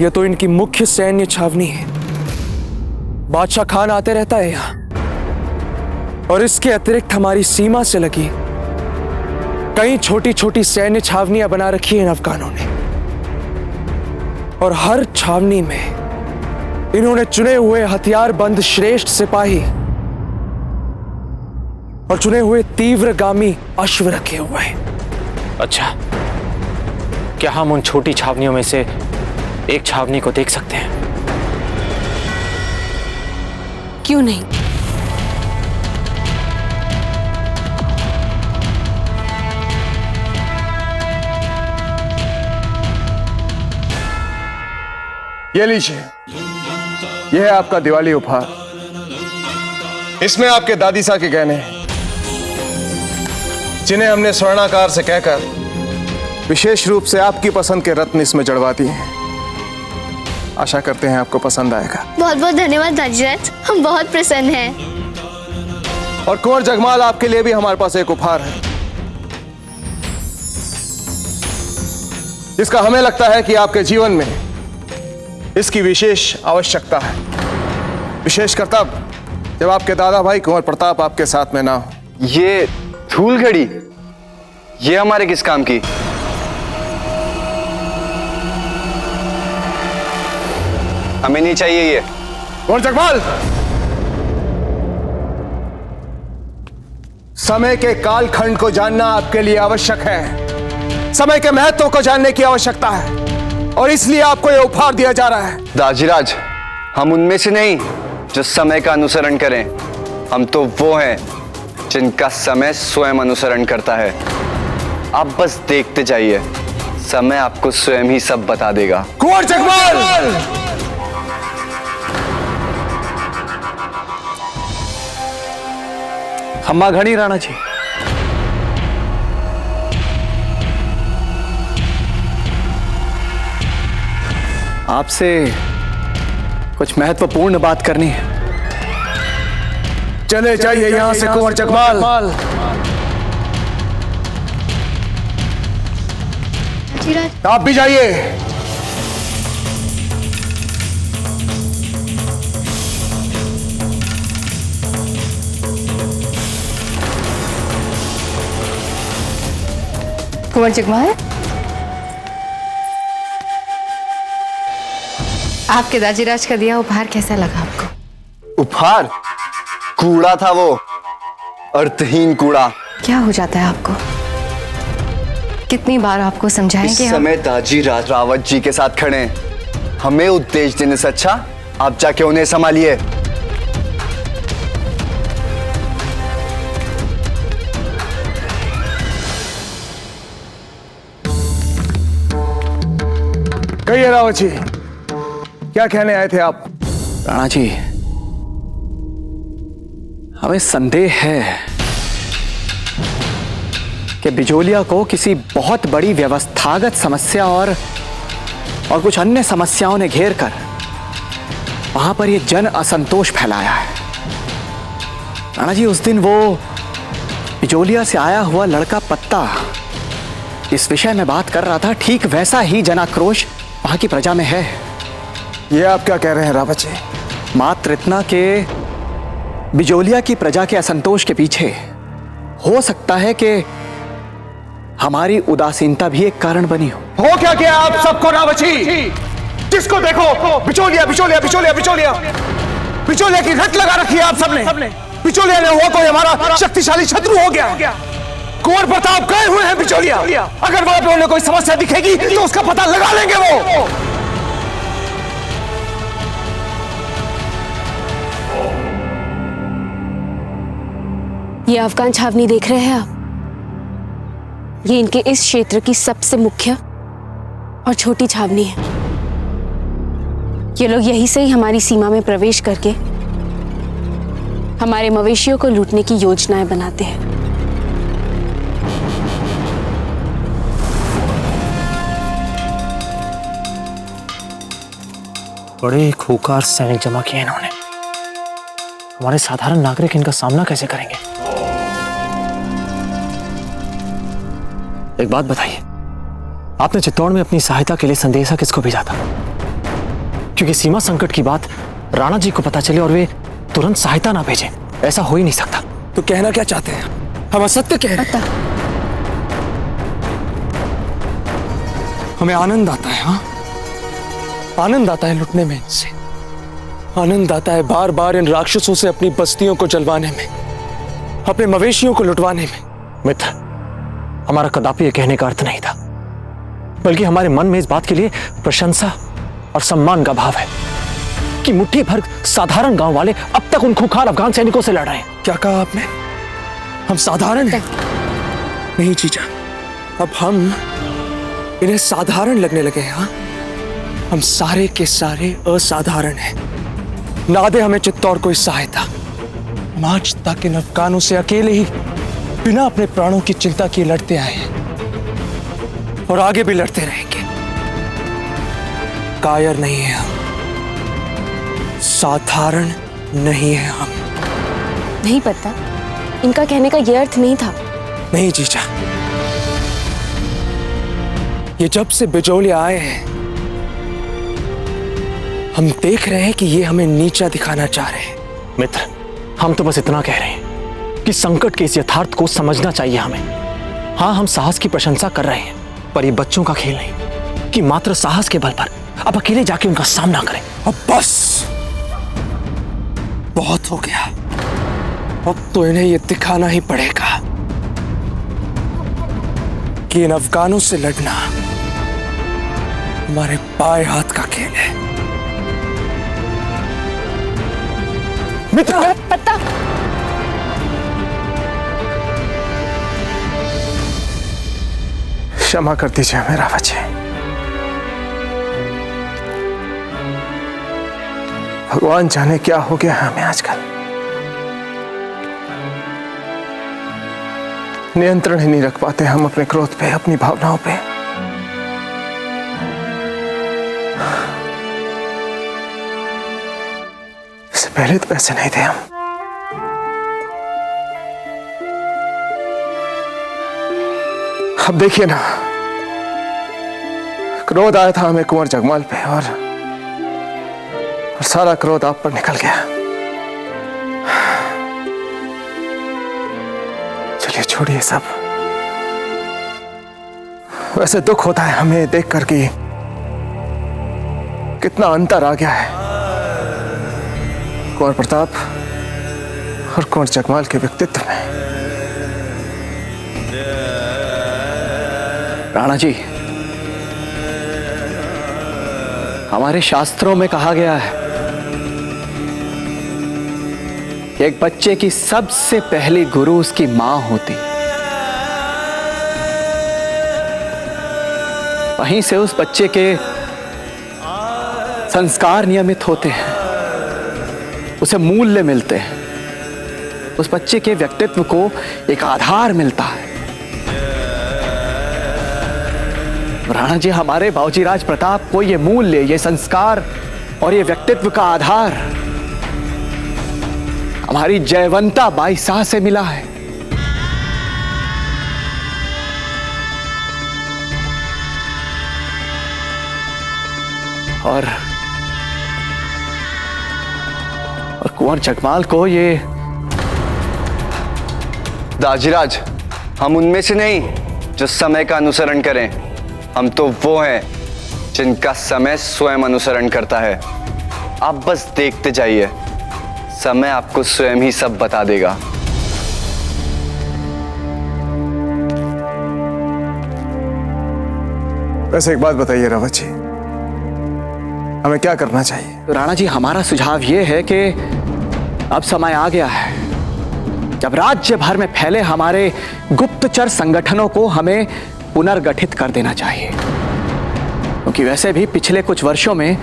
यह तो इनकी मुख्य सैन्य छावनी है। बादशाह खान आते रहता है यहाँ, और इसके अतिरिक्त हमारी सीमा से लगी कई छोटी छोटी सैन्य छावनियां बना रखी हैं इन अफगानों ने। और हर छावनी में इन्होंने चुने हुए हथियारबंद श्रेष्ठ सिपाही और चुने हुए तीव्रगामी अश्व रखे हुए हैं। अच्छा, क्या हम उन छोटी छावनियों में से एक छावनी को देख सकते हैं? क्यों नहीं? ये लीजिए, यह है आपका दिवाली उपहार। इसमें आपके दादी सा के गहने हैं, जिन्हें हमने स्वर्णाकार से कहकर विशेष रूप से आपकी पसंद के रत्न इसमें जड़वा दिए हैं। आशा करते हैं आपको पसंद आएगा। बहुत बहुत धन्यवाद दाजीराज, हम बहुत प्रसन्न हैं। और कुंवर जगमाल, आपके लिए भी हमारे पास एक उपहार है, जिसका हमें लगता है कि आपके जीवन में इसकी विशेष आवश्यकता है, विशेषकर तब जब आपके दादा भाई कुंवर प्रताप आपके साथ में ना हो। ये धूल घड़ी, ये हमारे किस काम की? हमें नहीं चाहिए ये। कुंवर जगमाल, समय के कालखंड को जानना आपके लिए आवश्यक है, समय के महत्व को जानने की आवश्यकता है, और इसलिए आपको यह उपहार दिया जा रहा है। दाजीराज, हम उनमें से नहीं जो समय का अनुसरण करें, हम तो वो हैं जिनका समय स्वयं अनुसरण करता है। आप बस देखते जाइए, समय आपको स्वयं ही सब बता देगा। कुंवर जगमाल! खम्मा घड़ी राणा जी। आपसे कुछ महत्वपूर्ण बात करनी है। चले जाइए यहां से कुंवर जगमाल। आप भी जाइए। कुंवर जगमाल, आपके दाजीराज का दिया उपहार कैसा लगा आपको? उपहार? कूड़ा था वो, अर्थहीन कूड़ा। क्या हो जाता है आपको? कितनी बार आपको समझाएं इस कि समय दाजीराज रावत जी के साथ खड़े हैं। हमें उपदेश देने से अच्छा आप जाके उन्हें संभालिए। कहिए रावत जी, क्या कहने आए थे आप? राणा जी, हमें संदेह है कि बिजोलिया को किसी बहुत बड़ी व्यवस्थागत समस्या और कुछ अन्य समस्याओं ने घेर कर वहां पर यह जन असंतोष फैलाया है। राणा जी, उस दिन वो बिजोलिया से आया हुआ लड़का पत्ता इस विषय में बात कर रहा था, ठीक वैसा ही जनाक्रोश वहां की प्रजा में है। ये आप क्या कह रहे हैं रावत जी? मात्र इतना के बिजोलिया की प्रजा के असंतोष के पीछे हो सकता है कि हमारी उदासीनता भी एक कारण बनी हो। क्या किया आप सबको रावत जी? जिसको देखो बिचौलिया बिचौलिया बिचौलिया बिचौलिया बिचौलिया की रट लगा रखी है आप सबने। बिचौलिया ने हुआ कोई हमारा शक्तिशाली शत्रु हो गया। कुंवर प्रताप गए हुए हैं बिचौलिया। अगर वहां पे उन्हें कोई समस्या दिखेगी तो उसका पता लगा लेंगे वो। ये अफगान छावनी देख रहे हैं आप? ये इनके इस क्षेत्र की सबसे मुख्य और छोटी छावनी है। ये लोग यहीं से ही हमारी सीमा में प्रवेश करके हमारे मवेशियों को लूटने की योजनाएं बनाते हैं। बड़े खूंखार सैनिक जमा किए इन्होंने। हमारे साधारण नागरिक इनका सामना कैसे करेंगे? एक बात बताइए, आपने चित्तौड़ में अपनी सहायता के लिए संदेशा किसको भेजा था? क्योंकि सीमा संकट की बात राणा जी को पता चले और वे तुरंत सहायता ना भेजें। ऐसा हो ही नहीं सकता। तो कहना क्या चाहते हैं? हम असत्य कह रहे हैं? हमें आनंद आता है। हाँ, आनंद आता है लुटने में इनसे। आनंद आता है बार बार इन राक्षसों से अपनी बस्तियों को जलवाने में, अपने मवेशियों को लुटवाने में। मित्र, हमारा कदापि ये कहने का अर्थ नहीं था, बल्कि हमारे मन में इस बात के लिए प्रशंसा और सम्मान का भाव है कि मुट्ठी भर साधारण गांव वाले अब तक उन खूंखार अफगान सैनिकों से लड़ रहे हैं। क्या कहा आपने? हम साधारण हैं? नहीं जीजा, अब हम इन्हें साधारण लगने लगे हैं। हाँ, हम सारे के सारे असाधारण हैं। ना दे हमें चित्तौड़ कोई सहायता। हम आज तक इन अफगानों से अकेले ही बिना अपने प्राणों की चिंता किए लड़ते आए हैं और आगे भी लड़ते रहेंगे। कायर नहीं है हम, साधारण नहीं है हम। नहीं पता, इनका कहने का यह अर्थ नहीं था। नहीं जीजा, ये जब से बिजोलिया आए हैं हम देख रहे हैं कि ये हमें नीचा दिखाना चाह रहे हैं। मित्र, हम तो बस इतना कह रहे हैं कि संकट के इस यथार्थ को समझना चाहिए हमें। हाँ, हम साहस की प्रशंसा कर रहे हैं, पर ये बच्चों का खेल नहीं कि मात्र साहस के बल पर अब अकेले जाके उनका सामना करें। अब बस, बहुत हो गया। अब तो इन्हें यह दिखाना ही पड़ेगा कि इन अफगानों से लड़ना हमारे बाएं हाथ का खेल है। मित्र, पता क्षमा कर दीजिए मेरा बच्चे। भगवान जाने क्या हो गया है हमें आजकल। नियंत्रण ही नहीं रख पाते हम अपने क्रोध पे, अपनी भावनाओं पे। इससे पहले तो ऐसे नहीं थे हम। अब देखिए ना, क्रोध आया था हमें कुंवर जगमाल पे और सारा क्रोध आप पर निकल गया। चलिए छोड़िए सब। वैसे दुख होता है हमें देख कर कि कितना अंतर आ गया है कुंवर प्रताप और कुंवर जगमाल के व्यक्तित्व में। राणा जी, हमारे शास्त्रों में कहा गया है कि एक बच्चे की सबसे पहली गुरु उसकी मां होती, वहीं से उस बच्चे के संस्कार नियमित होते हैं, उसे मूल्य मिलते हैं, उस बच्चे के व्यक्तित्व को एक आधार मिलता है। राणा जी, हमारे बाबूजी प्रताप को ये मूल्य, ये संस्कार और ये व्यक्तित्व का आधार हमारी जयवंता बाई शाह से मिला है। और कुंवर जगमाल को ये। दाजीराज, हम उनमें से नहीं जो समय का अनुसरण करें। हम तो वो हैं जिनका समय स्वयं अनुसरण करता है। आप बस देखते जाइए, समय आपको स्वयं ही सब बता देगा। वैसे एक बात बताइए रावत जी, हमें क्या करना चाहिए? तो राणा जी, हमारा सुझाव यह है कि अब समय आ गया है जब राज्य भर में फैले हमारे गुप्तचर संगठनों को हमें पुनर्गठित कर देना चाहिए, क्योंकि वैसे भी पिछले कुछ वर्षों में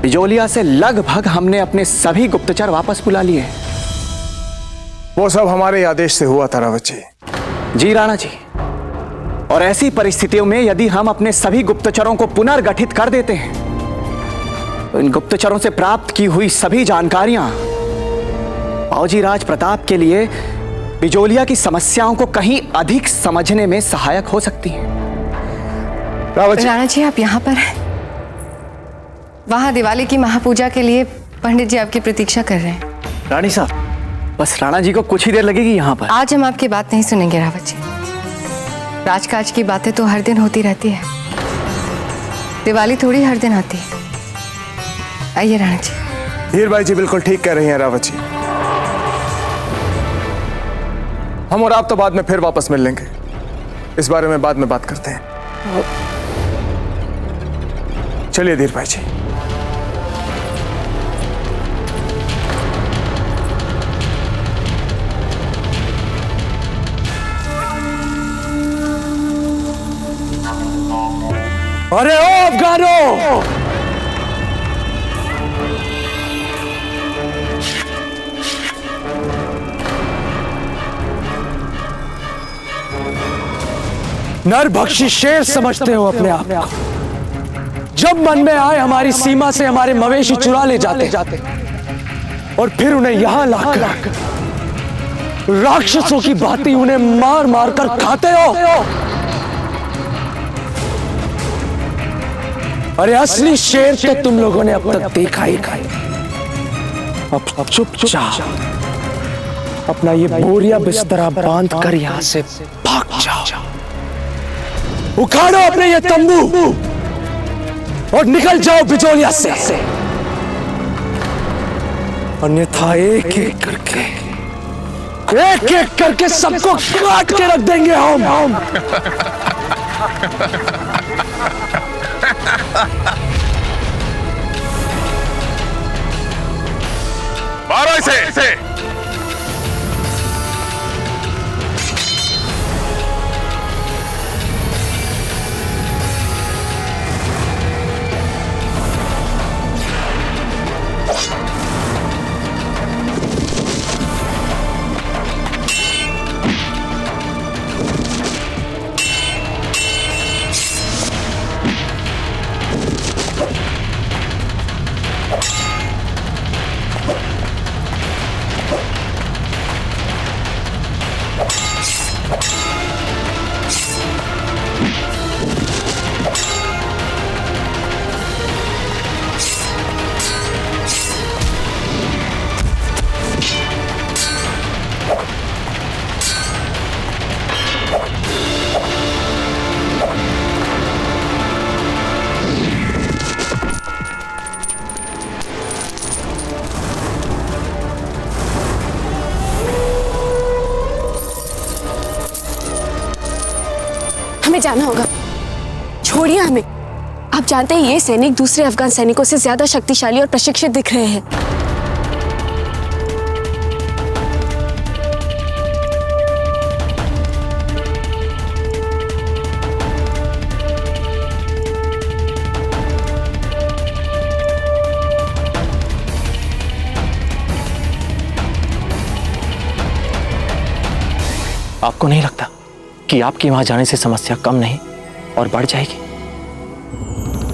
बिजोलिया से लगभग हमने अपने सभी गुप्तचर वापस बुला लिए। वो सब हमारे आदेश से हुआ था रावत जी। जी राणा जी, और ऐसी परिस्थितियों में यदि हम अपने सभी गुप्तचरों को पुनर्गठित कर देते हैं तो इन गुप्तचरों से प्राप्त की हुई सभी जानकारियां बाबूजी प्रताप के लिए बिजोलिया की समस्याओं को कहीं अधिक समझने में सहायक हो सकती हैं। रावत जी, राणा जी, आप यहाँ पर हैं। वहाँ दिवाली की महापूजा के लिए पंडित जी आपकी प्रतीक्षा कर रहे हैं। रानी साहब, बस राणा जी को कुछ ही देर लगेगी यहाँ पर। आज हम आपकी बात नहीं सुनेंगे रावत जी। राजकाज की बातें तो हर दिन होती रहती है, दिवाली थोड़ी हर दिन आती है। आइए राणा जी। धीर भाई जी बिल्कुल ठीक कह रही हैं रावत जी। हम और आप तो बाद में फिर वापस मिल लेंगे, इस बारे में बाद में बात करते हैं। चलिए धीर भाई जी। अरे ओ अफगानो, नरभक्षी शेर समझते हो अपने आप को। जब मन में आए हमारी सीमा से हमारे मवेशी चुरा ले जाते और फिर उन्हें यहां लाकर राक्षसों की भांति उन्हें मार मार कर खाते हो। अरे असली शेर तो तुम लोगों ने अब तक देखा ही नहीं। अब चुपचाप अपना ये बोरिया बिस्तरा बांध कर यहां से भाग जाओ। उखाड़ो अपने ये तंबू और निकल जाओ बिजोलिया से, अन्यथा एक एक करके सबको काट के रख देंगे हम। मारो इसे। हमें जाना होगा, छोड़िए हमें। आप जानते हैं ये सैनिक दूसरे अफगान सैनिकों से ज्यादा शक्तिशाली और प्रशिक्षित दिख रहे हैं। आपको नहीं लगता कि आपके वहां जाने से समस्या कम नहीं और बढ़ जाएगी?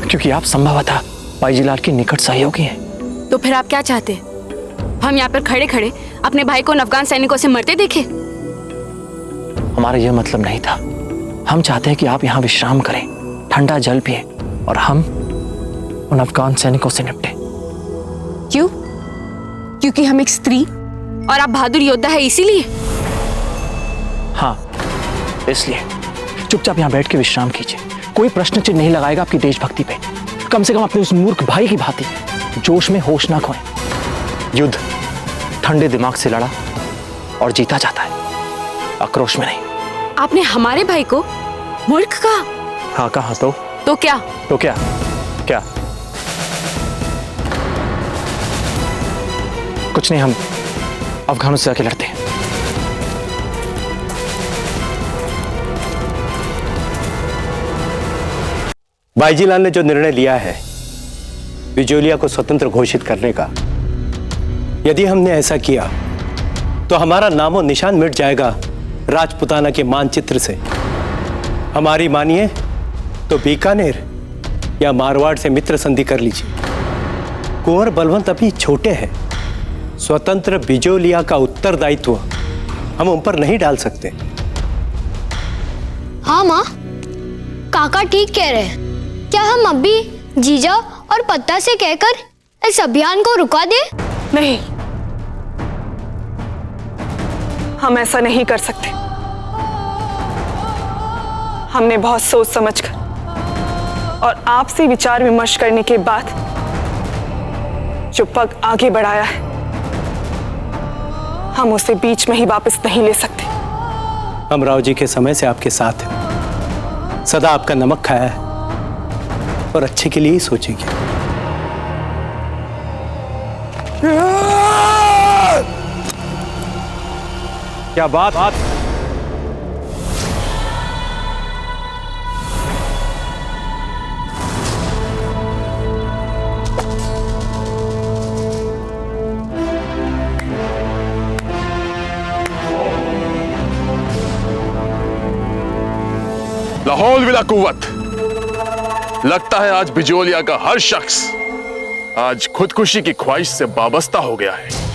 क्योंकि आप संभवतः बाईजीलाल के निकट सहयोगी हैं। तो फिर आप क्या चाहते हैं? हम यहाँ पर खड़े खड़े अपने भाई को उन अफगान सैनिकों से मरते देखें? हमारा यह मतलब नहीं था। हम चाहते हैं कि आप यहाँ विश्राम करें, ठंडा जल पिए और हम उन अफगान सैनिकों से निपटें। क्यों? क्योंकि हम एक स्त्री और आप बहादुर योद्धा है इसीलिए? हाँ, इसलिए चुपचाप यहाँ बैठ के विश्राम कीजिए। कोई प्रश्न चिन्ह नहीं लगाएगा आपकी देशभक्ति पे। कम से कम अपने उस मूर्ख भाई की भांति जोश में होश ना खोएं। युद्ध ठंडे दिमाग से लड़ा और जीता जाता है, आक्रोश में नहीं। आपने हमारे भाई को मूर्ख कहा? हाँ कहा तो क्या? तो क्या क्या? कुछ नहीं, हम अफगानों से आके लड़ते हैं। बाईजीलाल ने जो निर्णय लिया है बिजोलिया को स्वतंत्र घोषित करने का, यदि हमने ऐसा किया तो हमारा नामो निशान मिट जाएगा राजपुताना के मानचित्र से। हमारी मानिए तो बीकानेर या मारवाड़ से मित्र संधि कर लीजिए। कुंवर बलवंत अभी छोटे हैं, स्वतंत्र बिजोलिया का उत्तरदायित्व हम उन पर नहीं डाल सकते। हाँ माँ, काका ठीक कह रहे हैं। क्या हम अभी जीजा और पत्ता से कहकर इस अभियान को रुका दे? नहीं, हम ऐसा नहीं कर सकते। हमने बहुत सोच समझकर और आपसे विचार विमर्श करने के बाद जो पग आगे बढ़ाया है, हम उसे बीच में ही वापस नहीं ले सकते। हम राव जी के समय से आपके साथ हैं, सदा आपका नमक खाया है और अच्छे के लिए ही सोचेंगे। क्या बात लाहौल विला कुव्वत। लगता है आज बिजोलिया का हर शख्स आज खुदकुशी की ख्वाहिश से वाबस्ता हो गया है।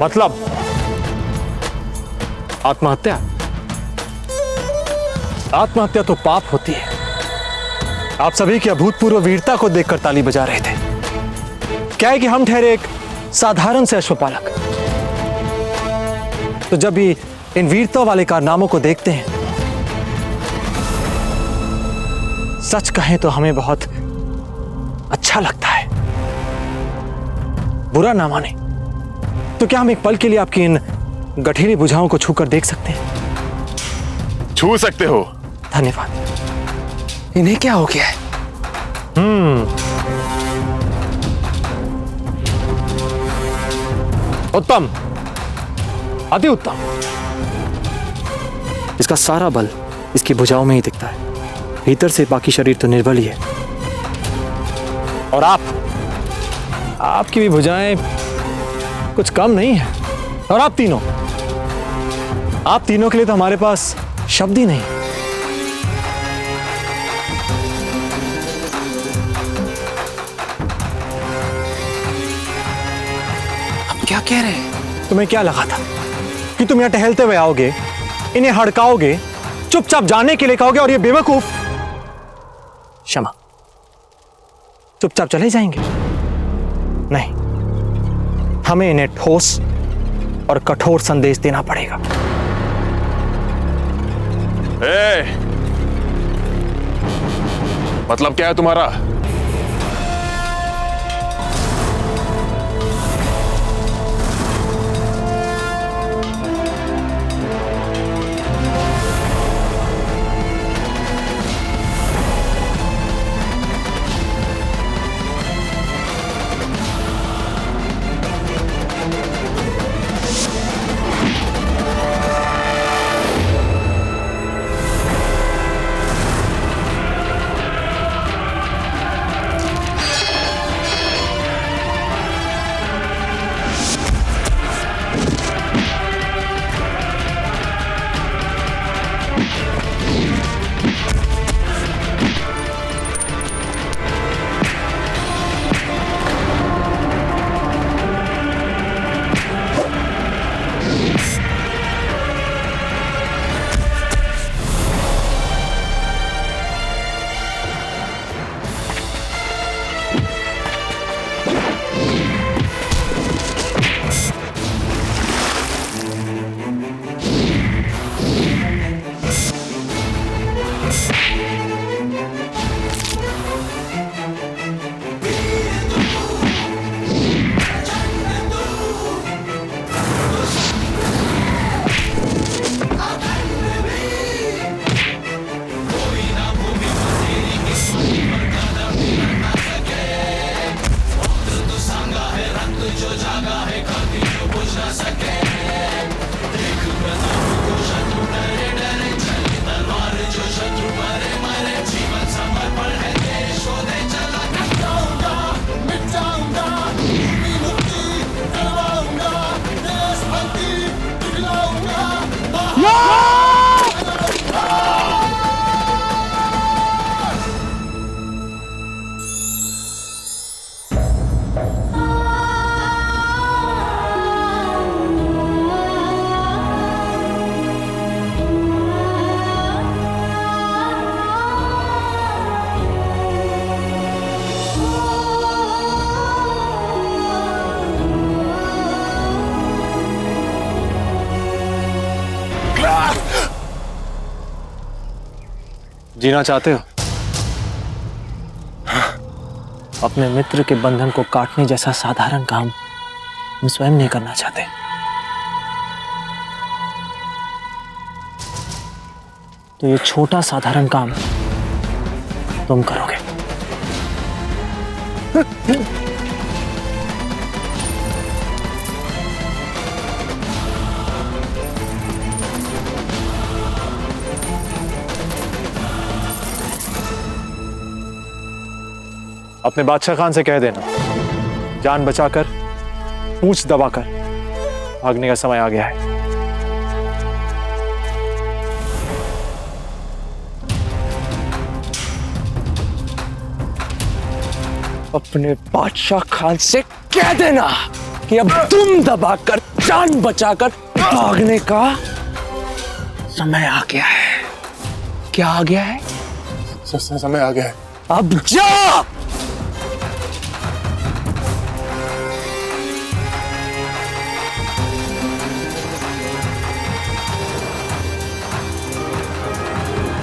मतलब आत्महत्या? आत्महत्या तो पाप होती है। आप सभी की अभूतपूर्व वीरता को देखकर ताली बजा रहे थे। क्या है कि हम ठहरे एक साधारण से अश्वपालक, तो जब भी इन वीरता वाले कारनामों को देखते हैं, सच कहें तो हमें बहुत अच्छा लगता है। बुरा ना माने तो क्या हम एक पल के लिए आपकी इन गठीली भुजाओं को छूकर देख सकते हैं? छू सकते हो। धन्यवाद। इन्हें क्या हो गया है? उत्तम, अति उत्तम। इसका सारा बल इसकी भुजाओं में ही दिखता है, भीतर से बाकी शरीर तो निर्बल ही है। और आपकी भी भुजाएं कुछ कम नहीं है। और आप तीनों के लिए तो हमारे पास शब्द ही नहीं। आप क्या कह रहे हैं? तुम्हें क्या लगा था कि तुम यहां टहलते हुए आओगे, इन्हें हड़काओगे, चुपचाप जाने के लिए कहोगे और ये बेवकूफ क्षमा चुपचाप चले जाएंगे? नहीं, हमें इन्हें ठोस और कठोर संदेश देना पड़ेगा। मतलब क्या है तुम्हारा? जीना चाहते हो? अपने मित्र के बंधन को काटने जैसा साधारण काम हम स्वयं नहीं करना चाहते। तो ये छोटा साधारण काम तुम करोगे। अपने बादशाह खान से कह देना, जान बचाकर पूंछ दबाकर भागने का समय आ गया है। अपने बादशाह खान से कह देना कि अब तुम दबाकर जान बचाकर भागने का समय आ गया है। क्या आ गया है? समय आ गया है। अब जा।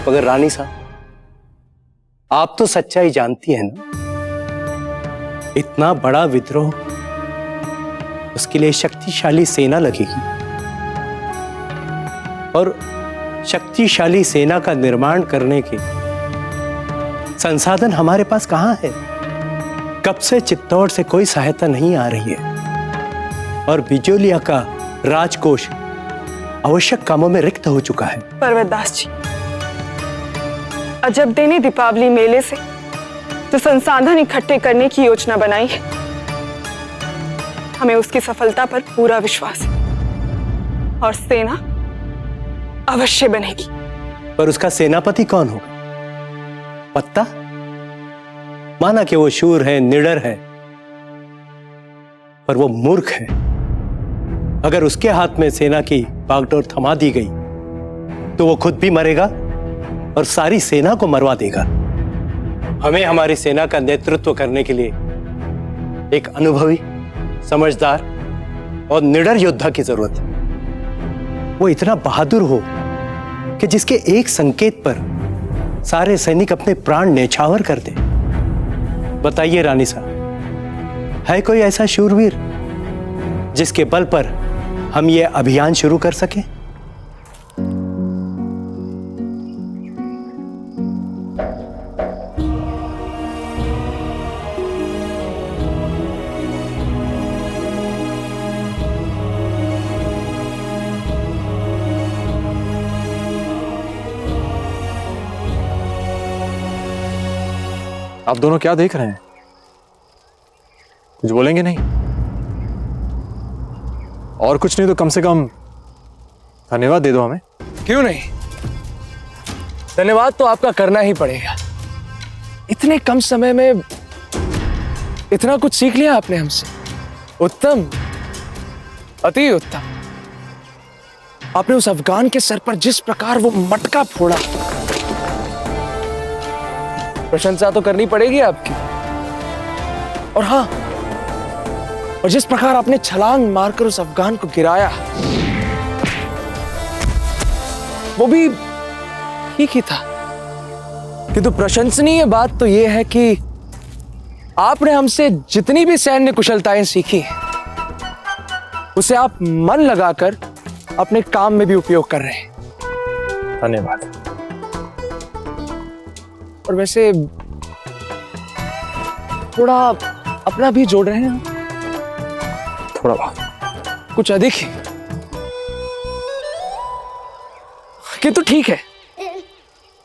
मगर रानी साहब, आप तो सच्चाई जानती हैं ना, इतना बड़ा विद्रोह, उसके लिए शक्तिशाली सेना लगेगी, और शक्तिशाली सेना का निर्माण करने के संसाधन हमारे पास कहां है? कब से चित्तौड़ से कोई सहायता नहीं आ रही है, और बिजोलिया का राजकोष आवश्यक कामों में रिक्त हो चुका है। पर्वतदास जी, अजब देने दीपावली मेले से जो संसाधन इकट्ठे करने की योजना बनाई है, हमें उसकी सफलता पर पूरा विश्वास है और सेना अवश्य बनेगी। पर उसका सेनापति कौन होगा? पत्ता? माना कि वो शूर है, निडर है, पर वो मूर्ख है। अगर उसके हाथ में सेना की बागडोर थमा दी गई तो वो खुद भी मरेगा और सारी सेना को मरवा देगा। हमें हमारी सेना का नेतृत्व करने के लिए एक अनुभवी, समझदार और निडर योद्धा की जरूरत है। वो इतना बहादुर हो कि जिसके एक संकेत पर सारे सैनिक अपने प्राण न्यौछावर कर दें। बताइए रानी साहब, है कोई ऐसा शूरवीर जिसके बल पर हम ये अभियान शुरू कर सकें? आप दोनों क्या देख रहे हैं? कुछ बोलेंगे नहीं? और कुछ नहीं तो कम से कम धन्यवाद दे दो हमें। क्यों नहीं? धन्यवाद तो आपका करना ही पड़ेगा। इतने कम समय में इतना कुछ सीख लिया आपने हमसे। उत्तम, अति उत्तम। आपने उस अफगान के सर पर जिस प्रकार वो मटका फोड़ा, प्रशंसा तो करनी पड़ेगी आपकी। और हाँ, और जिस प्रकार आपने छलांग मारकर उस अफगान को गिराया, वो भी ठीक ही था। किंतु प्रशंसनीय बात तो यह है कि आपने हमसे जितनी भी सैन्य कुशलताएं सीखी, उसे आप मन लगाकर अपने काम में भी उपयोग कर रहे हैं। धन्यवाद। और वैसे थोड़ा अपना भी जोड़ रहे हैं। थोड़ा बहुत, कुछ अधिक ही, किंतु ठीक है।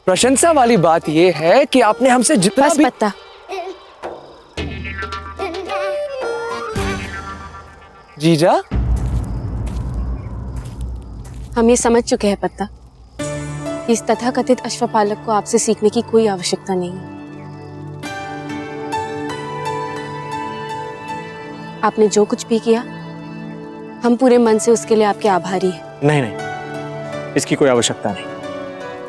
प्रशंसा वाली बात यह है कि आपने हमसे जितना भी... पत्ता, जीजा, हम ये समझ चुके हैं पत्ता, इस तथाकथित अश्वपालक को आपसे सीखने की कोई आवश्यकता नहीं है। आपने जो कुछ भी किया, हम पूरे मन से उसके लिए आपके आभारी हैं। नहीं नहीं, इसकी कोई आवश्यकता नहीं।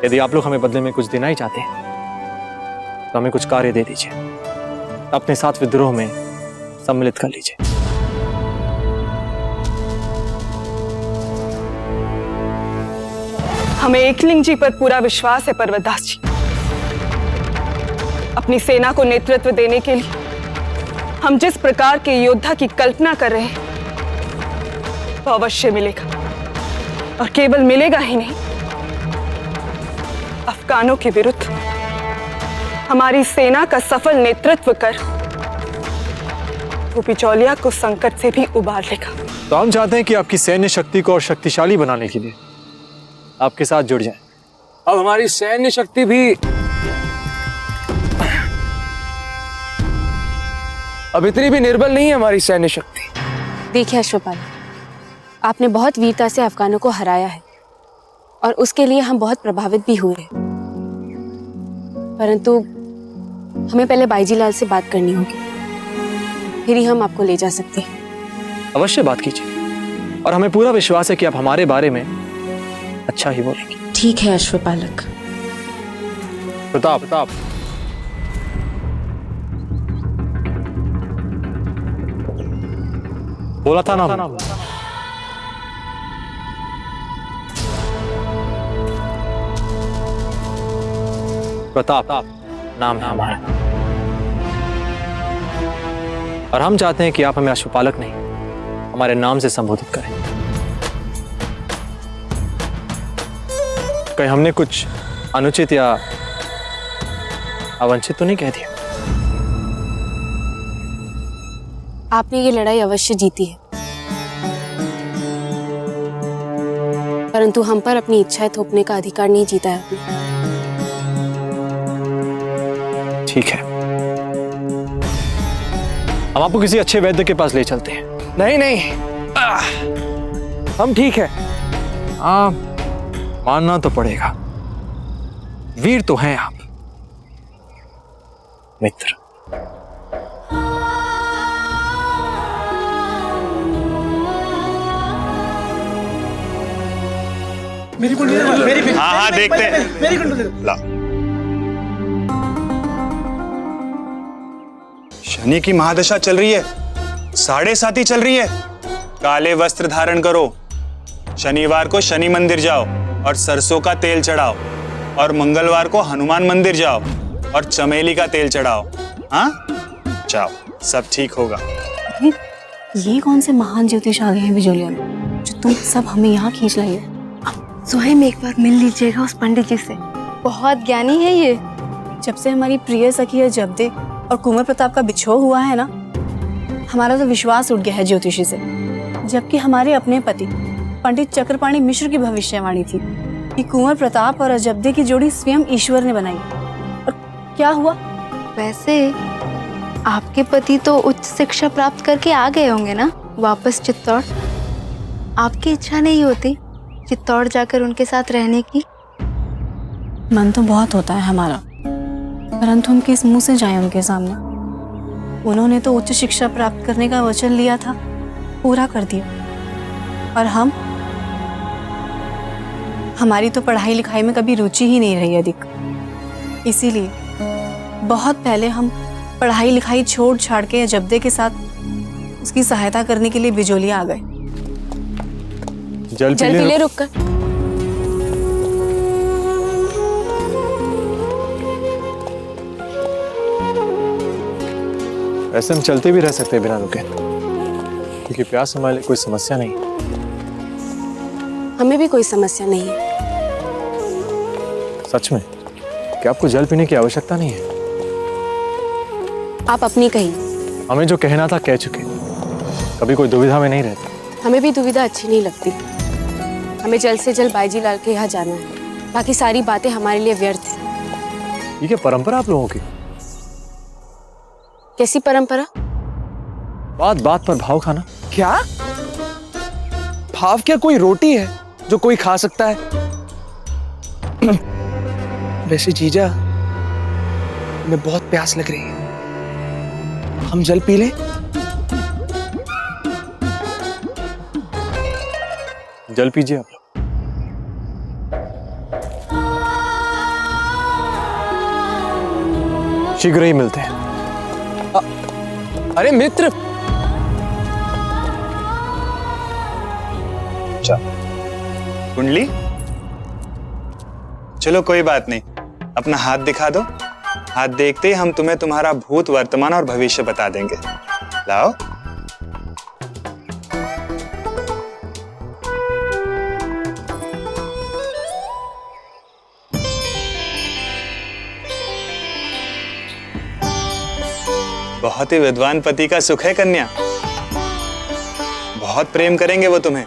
यदि आप लोग हमें बदले में कुछ देना ही चाहते हैं तो हमें कुछ कार्य दे दीजिए, अपने साथ विद्रोह में सम्मिलित कर लीजिए। हमें एकलिंग जी पर पूरा विश्वास है पर्वतदास जी। अपनी सेना को नेतृत्व देने के लिए हम जिस प्रकार के योद्धा की कल्पना कर रहे हैं वो अवश्य मिलेगा, और केवल मिलेगा ही नहीं, अफगानों के विरुद्ध हमारी सेना का सफल नेतृत्व कर वो बिचौलिया को संकट से भी उबार लेगा। तो हम चाहते हैं कि आपकी सैन्य शक्ति को और शक्तिशाली बनाने के लिए आपके साथ जुड़ जाएं। अब हमारी सैन्य शक्ति भी अब इतनी भी निर्बल नहीं है हमारी सैन्य शक्ति। देखिए अश्वपाल, आपने बहुत वीरता से अफगानों को हराया है और उसके लिए हम बहुत प्रभावित भी हुए हैं, परंतु हमें पहले बाईजीलाल से बात करनी होगी, फिर ही हम आपको ले जा सकते हैं। अवश्य बात कीजिए, और हमें पूरा विश्वास है कि आप हमारे बारे में अच्छा ही बोलेंगे। ठीक है अश्वपालक। प्रताप, बोला था ना प्रताप नाम है हमारा, और हम चाहते हैं कि आप हमें अश्वपालक नहीं हमारे नाम से संबोधित करें। कहीं हमने कुछ अनुचित या अवांछित तो नहीं कह दिया? आपने ये लड़ाई अवश्य जीती है, परंतु हम पर अपनी इच्छाएं थोपने का अधिकार नहीं जीता है आपने। ठीक है, हम आपको किसी अच्छे वैद्य के पास ले चलते हैं। नहीं, हम ठीक है। हाँ, मानना तो पड़ेगा, वीर तो हैं आप मित्र। हाँ देखते हैं। ला। शनि की महादशा चल रही है, 7.5 चल रही है। काले वस्त्र धारण करो, शनिवार को शनि मंदिर जाओ और सरसों का तेल चढ़ाओ, और मंगलवार को हनुमान मंदिर जाओ और चमेली का तेल चढ़ाओ। हाँ, जाओ, सब ठीक होगा। ये कौन से महान ज्योतिष आ गए हैं बिजोलिया में, जो तुम सब हमें यहाँ खींच लाई हो? स्वयं एक बार मिल लीजिएगा उस पंडित जी से, बहुत ज्ञानी है ये। जब से हमारी प्रिय सखी जब्दे और कुंवर प्रताप का बिछोह हुआ है ना, हमारा तो विश्वास उठ गया है ज्योतिषी से। जबकि हमारे अपने पति पंडित चक्रपाणी मिश्र की भविष्यवाणी थी कि कुंवर प्रताप और अजब्दे की जोड़ी स्वयं ईश्वर ने बनाई, और क्या हुआ? वैसे आपके पति तो उच्च शिक्षा प्राप्त करके आ गए होंगे ना वापस चित्तौड़? आपकी इच्छा नहीं होती चित्तौड़ जाकर उनके साथ रहने की? मन तो बहुत होता है हमारा, परंतु हम किस मुंह से जाएं उनके सामने? उन्होंने तो उच्च शिक्षा प्राप्त करने का वचन लिया था, पूरा कर दिया, और हमारी तो पढ़ाई लिखाई में कभी रुचि ही नहीं रही अधिक। इसीलिए बहुत पहले हम पढ़ाई लिखाई छोड़ छाड़ के अजब्दे के साथ उसकी सहायता करने के लिए बिजोलिया आ गए। जल पी ले, रुक कर। ऐसे हम चलते भी रह सकते हैं बिना रुके, क्योंकि प्यास हमारे लिए कोई समस्या नहीं। हमें भी कोई समस्या नहीं है। सच में? क्या आपको जल पीने की आवश्यकता नहीं है? आप अपनी कही। हमें जो कहना था कह चुके, कभी कोई दुविधा में नहीं रहता। हमें भी दुविधा अच्छी नहीं लगती। हमें जल्द से जल्द बाईजीलाल के यहाँ जाना है, बाकी सारी बातें हमारे लिए व्यर्थ है। ये क्या परंपरा आप लोगों की? कैसी परंपरा? बात बात पर भाव खाना। क्या भाव? क्या कोई रोटी है जो कोई खा सकता है? वैसे जीजा, हमें बहुत प्यास लग रही है, हम जल पी लें? जल पीजिए आप लोग। शीघ्र ही मिलते हैं। अरे मित्र, कुंडली, चलो कोई बात नहीं, अपना हाथ दिखा दो। हाथ देखते ही हम तुम्हें तुम्हारा भूत, वर्तमान और भविष्य बता देंगे। लाओ। बहुत ही विद्वान पति का सुख है कन्या। बहुत प्रेम करेंगे वो तुम्हें।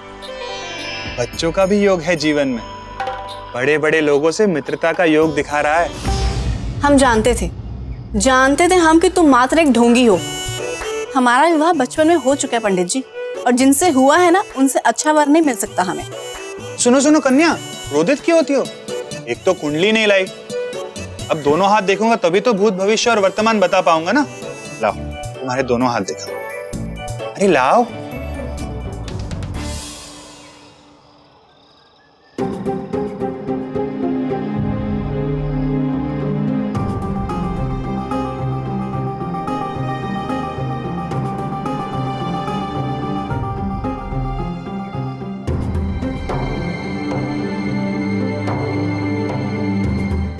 बच्चों का भी योग है जीवन में। बड़े बड़े लोगों से मित्रता का योग दिखा रहा है। हम जानते थे हम कि तुम मात्र एक ढोंगी हो। हमारा विवाह बचपन में हो चुका है पंडित जी, और जिनसे हुआ है ना, उनसे अच्छा वर नहीं मिल सकता हमें। सुनो सुनो कन्या, क्रोधित क्यों होती हो? एक तो कुंडली नहीं लाई, अब दोनों हाथ देखूंगा तभी तो भूत, भविष्य और वर्तमान बता पाऊंगा ना। लाओ, तुम्हारे दोनों हाथ दिखाओ। अरे लाओ।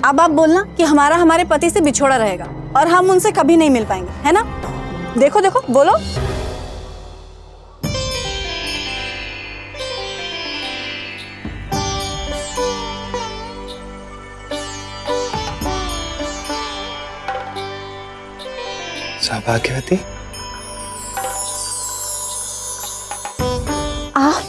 अब आप बोलना कि हमारा हमारे पति से बिछोड़ा रहेगा और हम उनसे कभी नहीं मिल पाएंगे, है ना? देखो देखो, बोलो। सौभाग्यवती, आप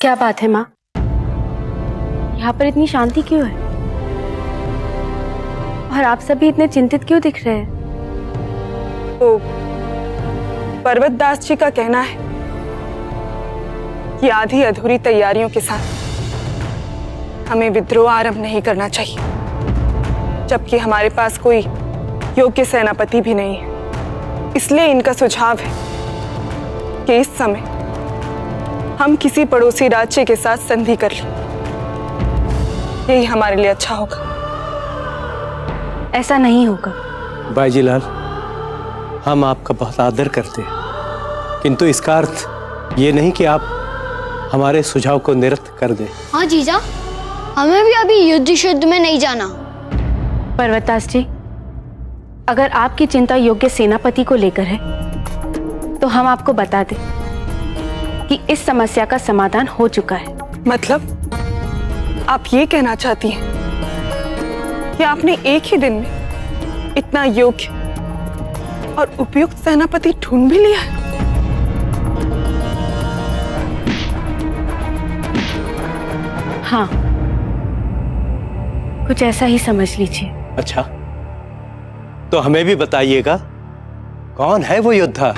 क्या बात है माँ? यहाँ पर इतनी शांति क्यों है? और आप सभी इतने चिंतित क्यों दिख रहे हैं? तो पर्वत दास जी का कहना है कि आधी अधूरी तैयारियों के साथ हमें विद्रोह आरंभ नहीं करना चाहिए, जबकि हमारे पास कोई योग्य सेनापति भी नहीं है। इसलिए इनका सुझाव है कि इस समय हम किसी पड़ोसी राज्य के साथ संधि कर लें। यही हमारे लिए अच्छा होगा। ऐसा नहीं होगा बाईजीलाल, हम आपका बहुत आदर करते हैं, किंतु इसका अर्थ ये नहीं कि आप हमारे सुझाव को निरस्त कर दें। हाँ जीजा, हमें भी अभी युद्ध में नहीं जाना। पर्वतदास जी, अगर आपकी चिंता योग्य सेनापति को लेकर है तो हम आपको बता दें कि इस समस्या का समाधान हो चुका है। मतलब आप ये कहना चाहती हैं कि आपने एक ही दिन में इतना योग्य और उपयुक्त सेनापति ढूंढ भी लिया है? हाँ, कुछ ऐसा ही समझ लीजिए। अच्छा, तो हमें भी बताइएगा, कौन है वो योद्धा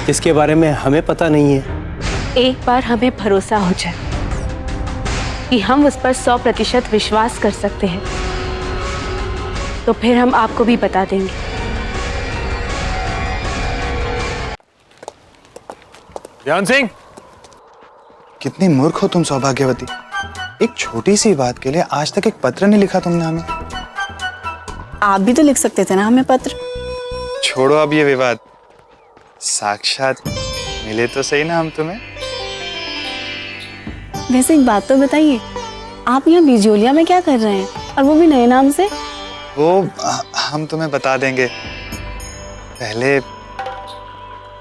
जिसके बारे में हमें पता नहीं है? एक बार हमें भरोसा हो जाए कि हम उस पर 100% विश्वास कर सकते हैं, तो फिर हम आपको भी बता देंगे। ध्यान सिंह, कितनी मूर्ख हो तुम सौभाग्यवती। एक छोटी सी बात के लिए आज तक एक पत्र नहीं लिखा तुमने हमें। आप भी तो लिख सकते थे ना हमें पत्र। छोड़ो अब ये विवाद, साक्षात मिले तो सही ना हम तुम्हें। वैसे एक बात तो बताइए, आप यहाँ बिजोलिया में क्या कर रहे हैं, और वो भी नए नाम से? वो हम तुम्हें बता देंगे, पहले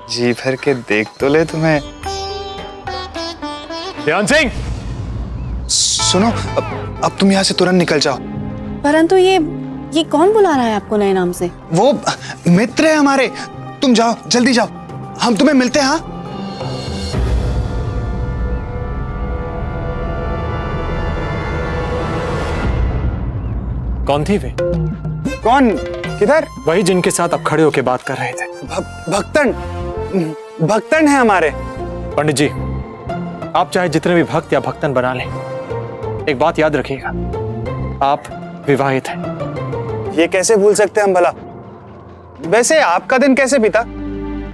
जी भर के देख तो ले तुम्हें। ध्यान सिंह, सुनो, अब तुम यहाँ से तुरंत निकल जाओ। परंतु ये कौन बुला रहा है आपको नए नाम से? वो मित्र है हमारे। तुम जाओ, जल्दी जाओ, हम तुम्हें मिलते हैं। हाँ, कौन थी वे? कौन? किधर? वही जिनके साथ आप खड़े होकर बात कर रहे थे। भक्तन है हमारे। पंडित जी, आप चाहे जितने भी भक्त या भक्तन बना लें, एक बात याद रखिएगा, आप विवाहित हैं। ये कैसे भूल सकते हम भला? वैसे आपका दिन कैसे बीता?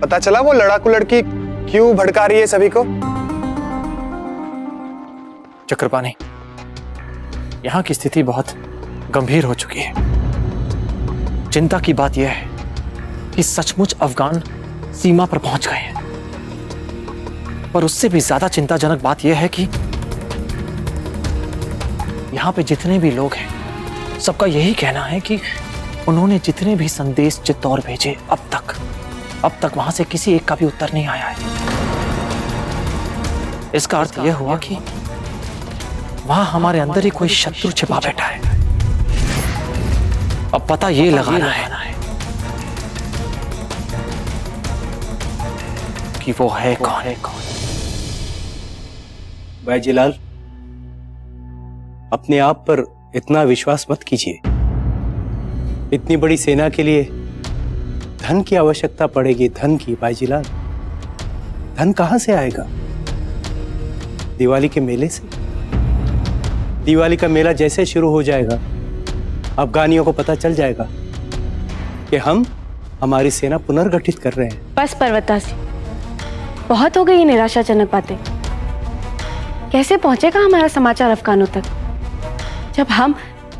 पता चला वो लड़ाकू लड़की क्यों भड़का रही है सभी को? चक्रपाणी, यहाँ की स्थिति बहुत गंभीर हो चुकी है। चिंता की बात यह है कि सचमुच अफगान सीमा पर पहुंच गए हैं। पर उससे भी ज्यादा चिंताजनक बात यह है कि यहां पे जितने भी लोग हैं सबका यही कहना है कि उन्होंने जितने भी संदेश चित्तौड़ भेजे अब तक वहां से किसी एक का भी उत्तर नहीं आया है। इसका अर्थ यह हुआ कि वहां हमारे अंदर ही कोई शत्रु छिपा बैठा है। अब पता ये लगाना है कि वो है कौन। बाजीलाल, अपने आप पर इतना विश्वास मत कीजिए। इतनी बड़ी सेना के लिए धन की आवश्यकता पड़ेगी, धन की। बाजीलाल, धन कहां से आएगा? दिवाली के मेले से। दिवाली का मेला जैसे शुरू हो जाएगा, अफगानियों को पता चल जाएगा कि हम हमारी सेना पुनर्गठित कर रहे हैं। बस पर्वतास जी, बहुत हो गई ये निराशाजनक बातें। कैसे पहुंचेगा हमारा समाचार अफगानों तक जब हम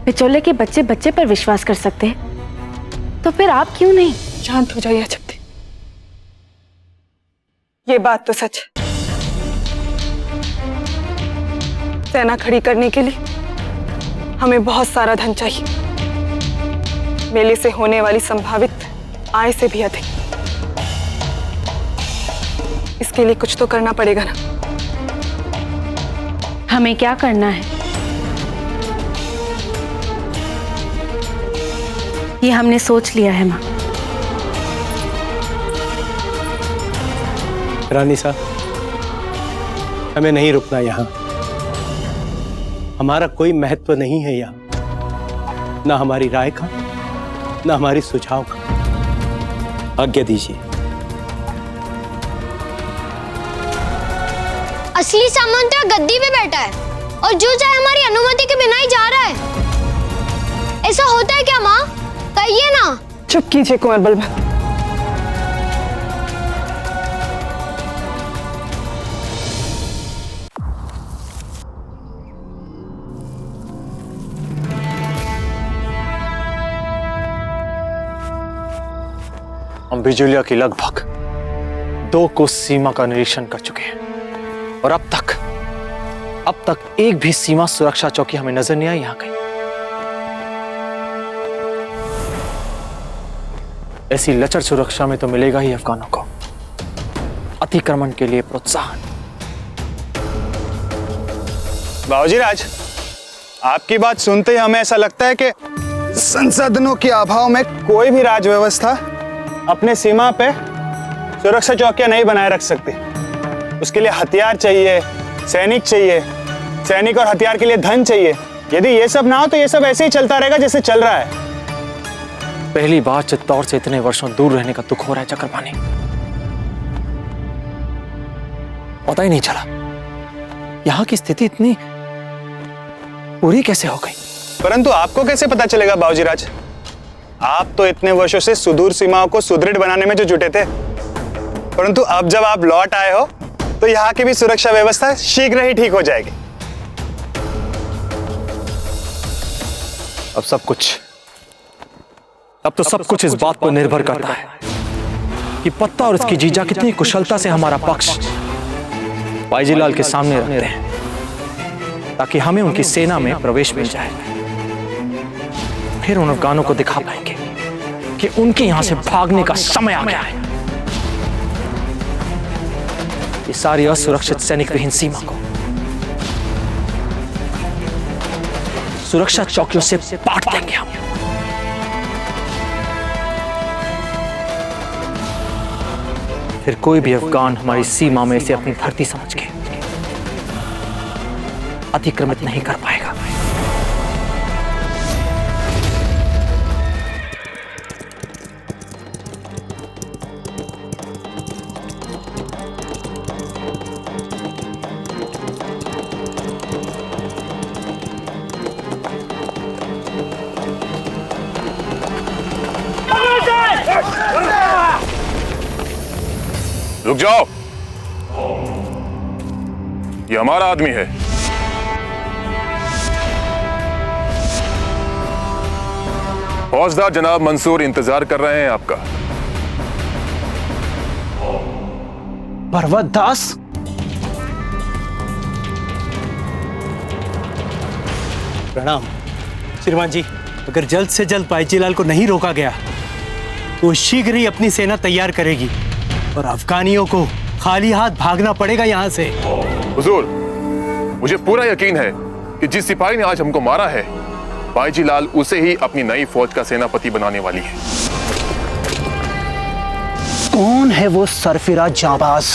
बिचौले के बच्चे पर विश्वास कर सकते हैं? तो फिर आप क्यों नहीं? शांत हो जाइए अजब। ये बात तो सच है। सेना खड़ी करने के लिए हमें बहुत सारा धन चाहिए, मेले से होने वाली संभावित आय से भी अधिक। इसके लिए कुछ तो करना पड़ेगा ना। हमें क्या करना है ये हमने सोच लिया है माँ। रानी साहब, हमें नहीं रुकना यहाँ। हमारा कोई महत्व नहीं है यहाँ, ना हमारी राय का, ना हमारी सुझाव का। आज्ञा दीजिए। असली सामंत गद्दी पे बैठा है और जो चाहे हमारी अनुमति के बिना ही जा रहा है। ऐसा होता है क्या माँ? कहिए ना। चुप कीजिए कुंवर बलवंत। हम बिजोलिया की लगभग 2 कोस सीमा का निरीक्षण कर चुके हैं और अब तक एक भी सीमा सुरक्षा चौकी हमें नजर नहीं आई यहां कहीं। ऐसी लचर सुरक्षा में तो मिलेगा ही अफगानों को अतिक्रमण के लिए प्रोत्साहन। बाबूजी राज, आपकी बात सुनते ही हमें ऐसा लगता है कि संसाधनों के अभाव में कोई भी राज व्यवस्था अपने सीमा पे सुरक्षा चौकियां नहीं बनाए रख सकती। उसके लिए हथियार चाहिए, सैनिक चाहिए, सैनिक और हथियार के लिए धन चाहिए। यदि ये सब ना हो तो ये सब ऐसे ही चलता रहेगा जैसे चल रहा है। पहली बार चित्तौड़ से इतने वर्षों दूर रहने का दुख हो रहा है चक्रपाणी। पता ही नहीं चला यहां की स्थिति इतनी बुरी कैसे हो गई। परंतु आपको कैसे पता चलेगा बाबूजी राज? आप तो इतने वर्षों से सुदूर सीमाओं को सुदृढ़ बनाने में जो जुटे थे, परंतु अब जब आप लौट आए हो तो यहाँ की भी सुरक्षा व्यवस्था शीघ्र ही ठीक हो जाएगी। अब तो सब कुछ इस बात पर निर्भर करता है कि पत्ता और इसकी जीजा कितनी कुशलता से हमारा पक्ष बाजीलाल के सामने रखते हैं ताकि हमें उनकी सेना में प्रवेश मिल जाए। फिर उन अफगानों को दिखा पाएंगे कि उनके यहां से भागने का समय आ गया है। ये सारी असुरक्षित सैनिक विहीन सीमा को सुरक्षा चौकियों से पाट देंगे हम। फिर कोई भी अफगान हमारी सीमा में से अपनी धरती समझ के अतिक्रमित नहीं कर पाएगा। रुक जाओ, ये हमारा आदमी है। फौजदार जनाब मंसूर इंतजार कर रहे हैं आपका। पर्वत दास? प्रणाम श्रीमान जी। अगर जल्द से जल्द बाईजीलाल को नहीं रोका गया तो वो शीघ्र ही अपनी सेना तैयार करेगी और अफगानियों को खाली हाथ भागना पड़ेगा यहाँ से। हुजूर, मुझे पूरा यकीन है कि जिस सिपाही ने आज हमको मारा है, बाईजीलाल उसे ही अपनी नई फौज का सेनापति बनाने वाली है। कौन है वो सरफिराज जाबाज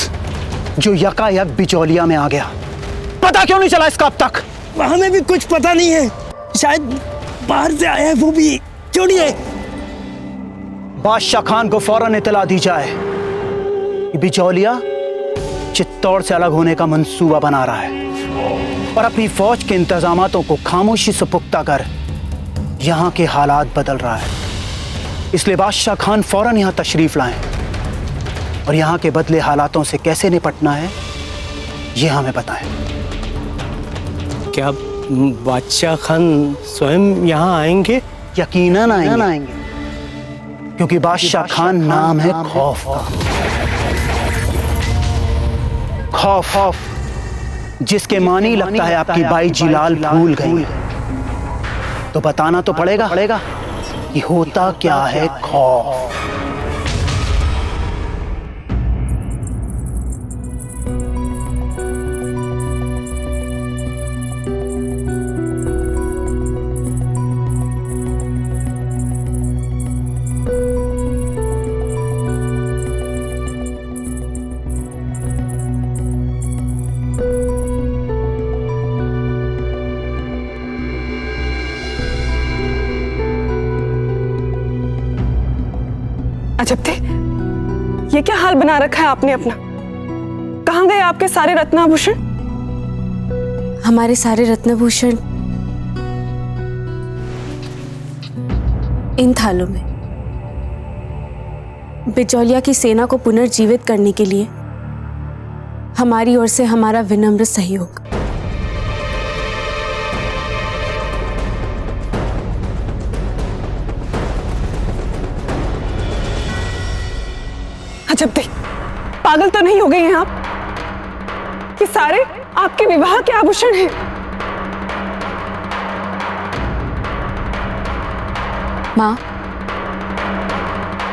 जो यकायक बिचौलिया में आ गया? पता क्यों नहीं चला इसका अब तक? हमें भी कुछ पता नहीं है, शायद बाहर से आया है वो भी। क्यों नहीं है? बादशाह खान को फौरन इतला दी जाए कि बिचौलिया चित्तौड़ से अलग होने का मंसूबा बना रहा है और अपनी फौज के इंतजामातों को खामोशी से पुख्ता कर यहाँ के हालात बदल रहा है। इसलिए बादशाह खान फौरन यहाँ तशरीफ लाएं और यहाँ के बदले हालातों से कैसे निपटना है ये हमें बताएं। क्या बादशाह खान स्वयं यहाँ आएंगे? यकीनन आएंगे, क्योंकि बादशाह खान नाम है खौफ का। खौफ जिसके मानी लगता है आपकी बाईजीलाल भूल गई, तो बताना तो पड़ेगा कि होता क्या है खौफ। अजब थे, ये क्या हाल बना रखा है आपने अपना? कहाँ गए आपके सारे रत्नाभूषण? हमारे सारे रत्नभूषण इन थालों में। बिचौलिया की सेना को पुनर्जीवित करने के लिए हमारी ओर से हमारा विनम्र सहयोग। अजब थे, पागल तो नहीं हो गए हैं आप कि सारे आपके विवाह के आभूषण हैं? माँ,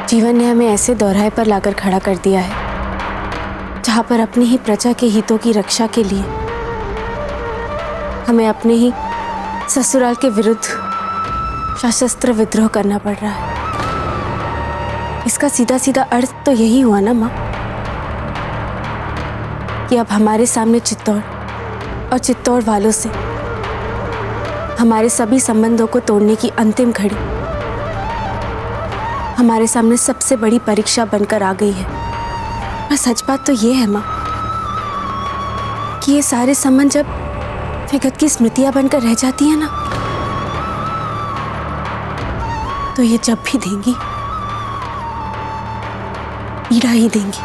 जीवन ने हमें ऐसे दोहराए पर लाकर खड़ा कर दिया है जहां पर अपनी ही प्रजा के हितों की रक्षा के लिए हमें अपने ही ससुराल के विरुद्ध सशस्त्र विद्रोह करना पड़ रहा है। इसका सीधा सीधा अर्थ तो यही हुआ ना माँ, कि अब हमारे सामने चित्तौड़ और चित्तौड़ वालों से हमारे सभी संबंधों को तोड़ने की अंतिम घड़ी हमारे सामने सबसे बड़ी परीक्षा बनकर आ गई है। और सच बात तो ये है माँ कि ये सारे संबंध जब विगत की स्मृतियां बनकर रह जाती है ना, तो ये जब भी देंगी पीड़ा ही देंगी।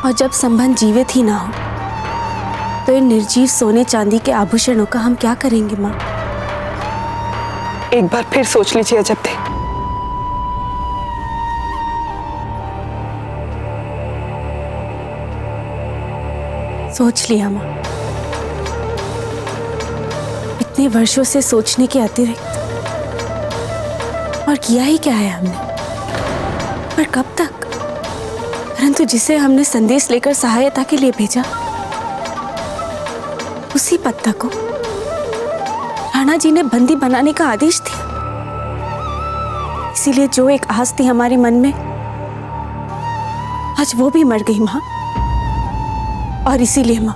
और जब संबंध जीवित ही ना हो तो इन निर्जीव सोने चांदी के आभूषणों का हम क्या करेंगे माँ? एक बार फिर सोच लीजिए अजब थे। सोच लिया माँ, इतने वर्षों से सोचने के अतिरिक्त और किया ही क्या है हमने? पर कब तक? परंतु जिसे हमने संदेश लेकर सहायता के लिए भेजा, उसी पत्ता को राणा जी ने बंदी बनाने का आदेश दिया। इसीलिए जो एक आस थी हमारे मन में, आज वो भी मर गई माँ। और इसीलिए माँ,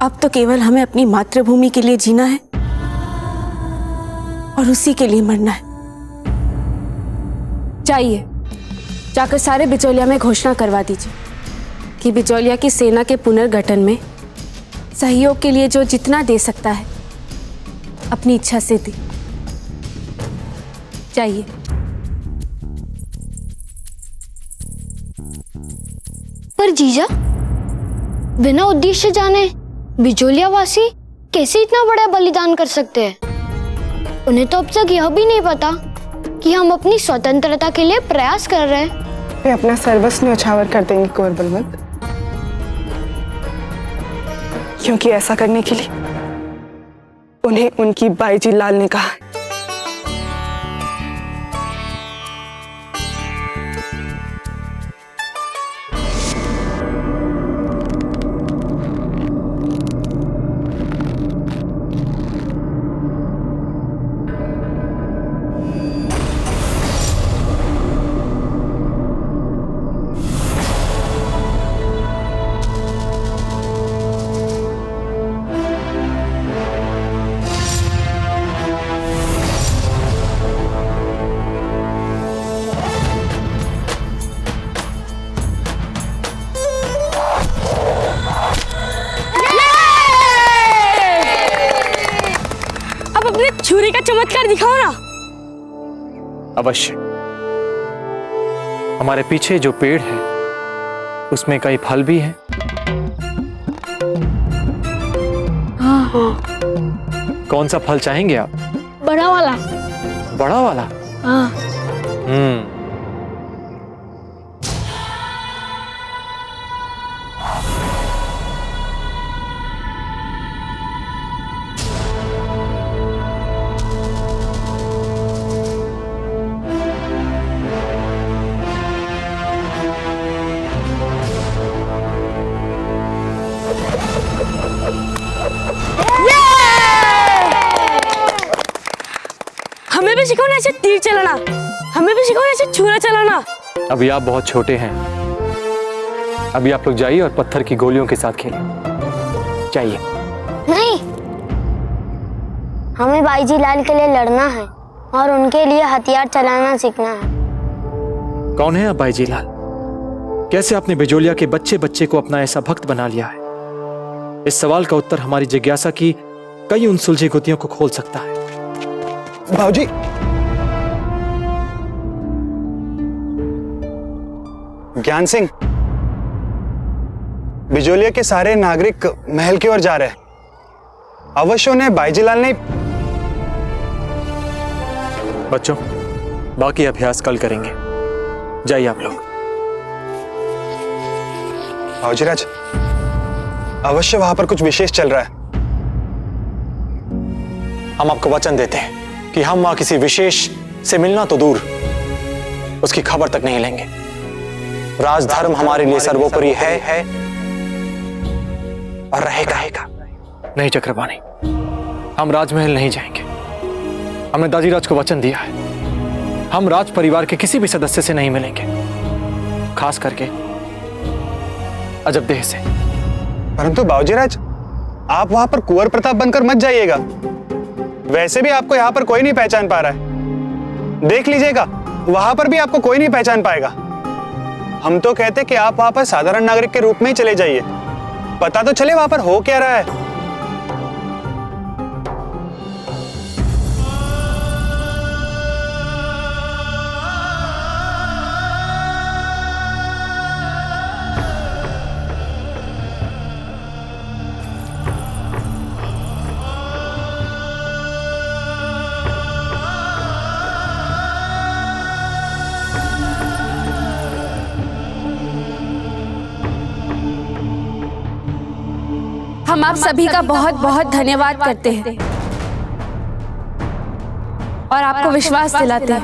अब तो केवल हमें अपनी मातृभूमि के लिए जीना है और उसी के लिए मरना है। जाइए, जाकर सारे बिचौलिया में घोषणा करवा दीजिए कि बिचौलिया की सेना के पुनर्गठन में सहयोग के लिए जो जितना दे सकता है अपनी इच्छा से दे। जाइए। पर जीजा, बिना उद्देश्य जाने बिचौलिया वासी कैसे इतना बड़ा बलिदान कर सकते हैं? उन्हें तो अब तक यह भी नहीं पता कि हम अपनी स्वतंत्रता के लिए प्रयास कर रहे हैं। वे अपना सर्वस्व न्यौछावर कर देंगे कुंवर बलवंत। क्योंकि ऐसा करने के लिए उन्हें उनकी बाईजी लाल ने कहा। छुरी का चमत्कार दिखाओ ना। अवश्य। हमारे पीछे जो पेड़ है उसमें कई फल भी हैं। हाँ। कौन सा फल चाहेंगे आप? बड़ा वाला। बड़ा वाला? हाँ। हमें भी सिखाओ ना ऐसे तीर चलाना, हमें भी सिखाओ ऐसे छुरा चलाना। अभी आप बहुत छोटे हैं, अभी आप लोग जाइए और पत्थर की गोलियों के साथ खेलें। जाइए। नहीं, हमें बाईजी लाल के लिए लड़ना है और उनके लिए हथियार चलाना सीखना है। कौन है आप बाईजी लाल? कैसे आपने बिजोलिया के बच्चे बच्चे को अपना ऐसा भक्त बना लिया है? इस सवाल का उत्तर हमारी जिज्ञासा की कई उन सुलझी गुत्थियों को खोल सकता है। बाबूजी, ज्ञान सिंह, बिजोलिया के सारे नागरिक महल की ओर जा रहे हैं। अवश्य उन्हें बाईजीलाल ने। बच्चों, बाकी अभ्यास कल करेंगे। जाइए आप लोग। बाबूजीराज, अवश्य वहां पर कुछ विशेष चल रहा है। हम आपको वचन देते हैं कि हम वहां किसी विशेष से मिलना तो दूर, उसकी खबर तक नहीं लेंगे। राजधर्म हमारे लिए सर्वोपरि है और रहेगा। नहीं चक्रपाणी, हम राजमहल नहीं जाएंगे। हमने दाजीराज को वचन दिया है, हम राज परिवार के किसी भी सदस्य से नहीं मिलेंगे, खास करके अजबदेह से। परंतु बाबूजीराज, आप वहां पर कुंवर प्रताप बनकर मत जाइएगा। वैसे भी आपको यहां पर कोई नहीं पहचान पा रहा है। देख लीजिएगा, वहां पर भी आपको कोई नहीं पहचान पाएगा। हम तो कहते कि आप वहां पर साधारण नागरिक के रूप में ही चले जाइए, पता तो चले वहां पर हो क्या रहा है। हम आप सभी का बहुत बहुत धन्यवाद करते हैं और आपको विश्वास दिलाते हैं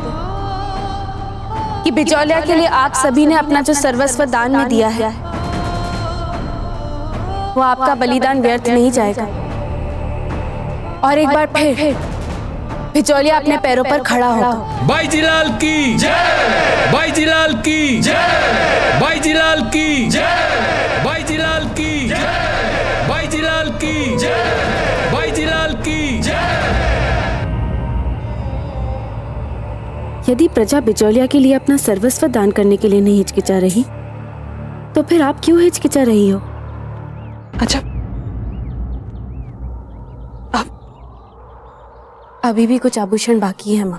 कि बिजोलिया के लिए आप सभी ने अपना जो सर्वस्व दान में दिया है वो आपका बलिदान व्यर्थ नहीं जाएगा और एक बार फिर बिजोलिया अपने पैरों पर खड़ा होगा। बाईजीलाल की जय, बाईजीलाल की जय, बाईजीलाल की जय, बाईजीलाल की जय, बाईजीलाल की जय, बाईजीलाल की जय। यदि प्रजा बिजोलिया के लिए अपना सर्वस्व दान करने के लिए नहीं हिचकिचा रही तो फिर आप क्यों हिचकिचा रही हो? अच्छा, अभी भी कुछ आभूषण बाकी है माँ।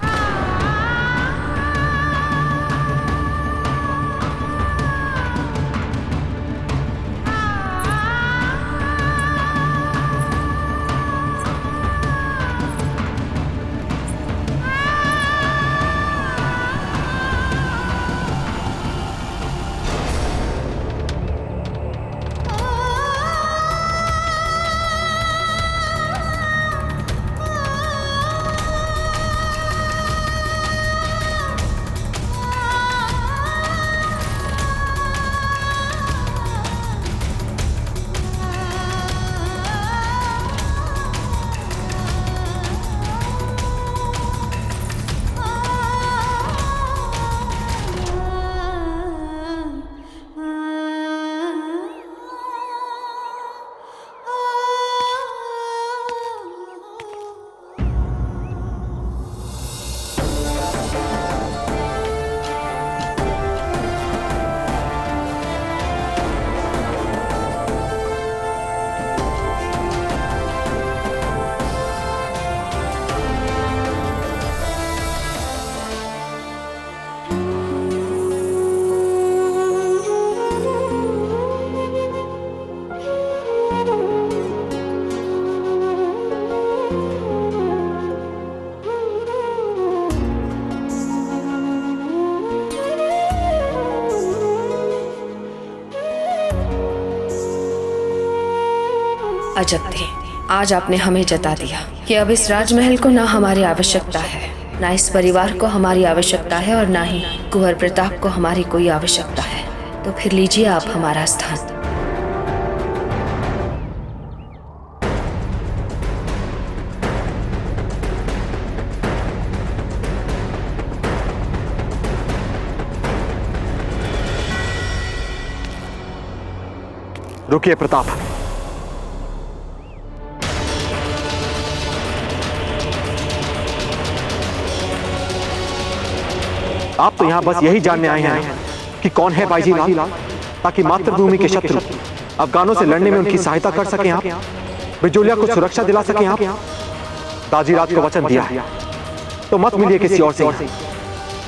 अजब थे, आज आपने हमें जता दिया कि अब इस राजमहल को ना हमारी आवश्यकता है, ना इस परिवार को हमारी आवश्यकता है और ना ही कुंवर प्रताप को हमारी कोई आवश्यकता है। तो फिर लीजिए आप हमारा स्थान। रुकिए प्रताप, आप तो यहाँ बस यही जानने आए हैं कि कौन है बाईजी लाल, ताकि मातृभूमि के शत्रु अफगानों से लड़ने में उनकी सहायता कर सकें आप, बिजोलिया को सुरक्षा दिला सकें आप। दाजीराज को वचन दिया है तो मत मिलिए किसी और से,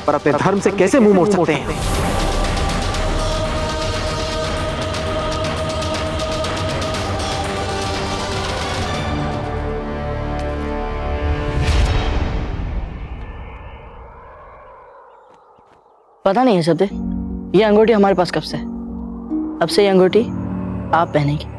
पर अपने धर्म से कैसे मुंह मोड़ सकते हैं? पता नहीं है सबसे, ये अंगूठी हमारे पास कब से है। अब से ये अंगूठी आप पहनेंगे।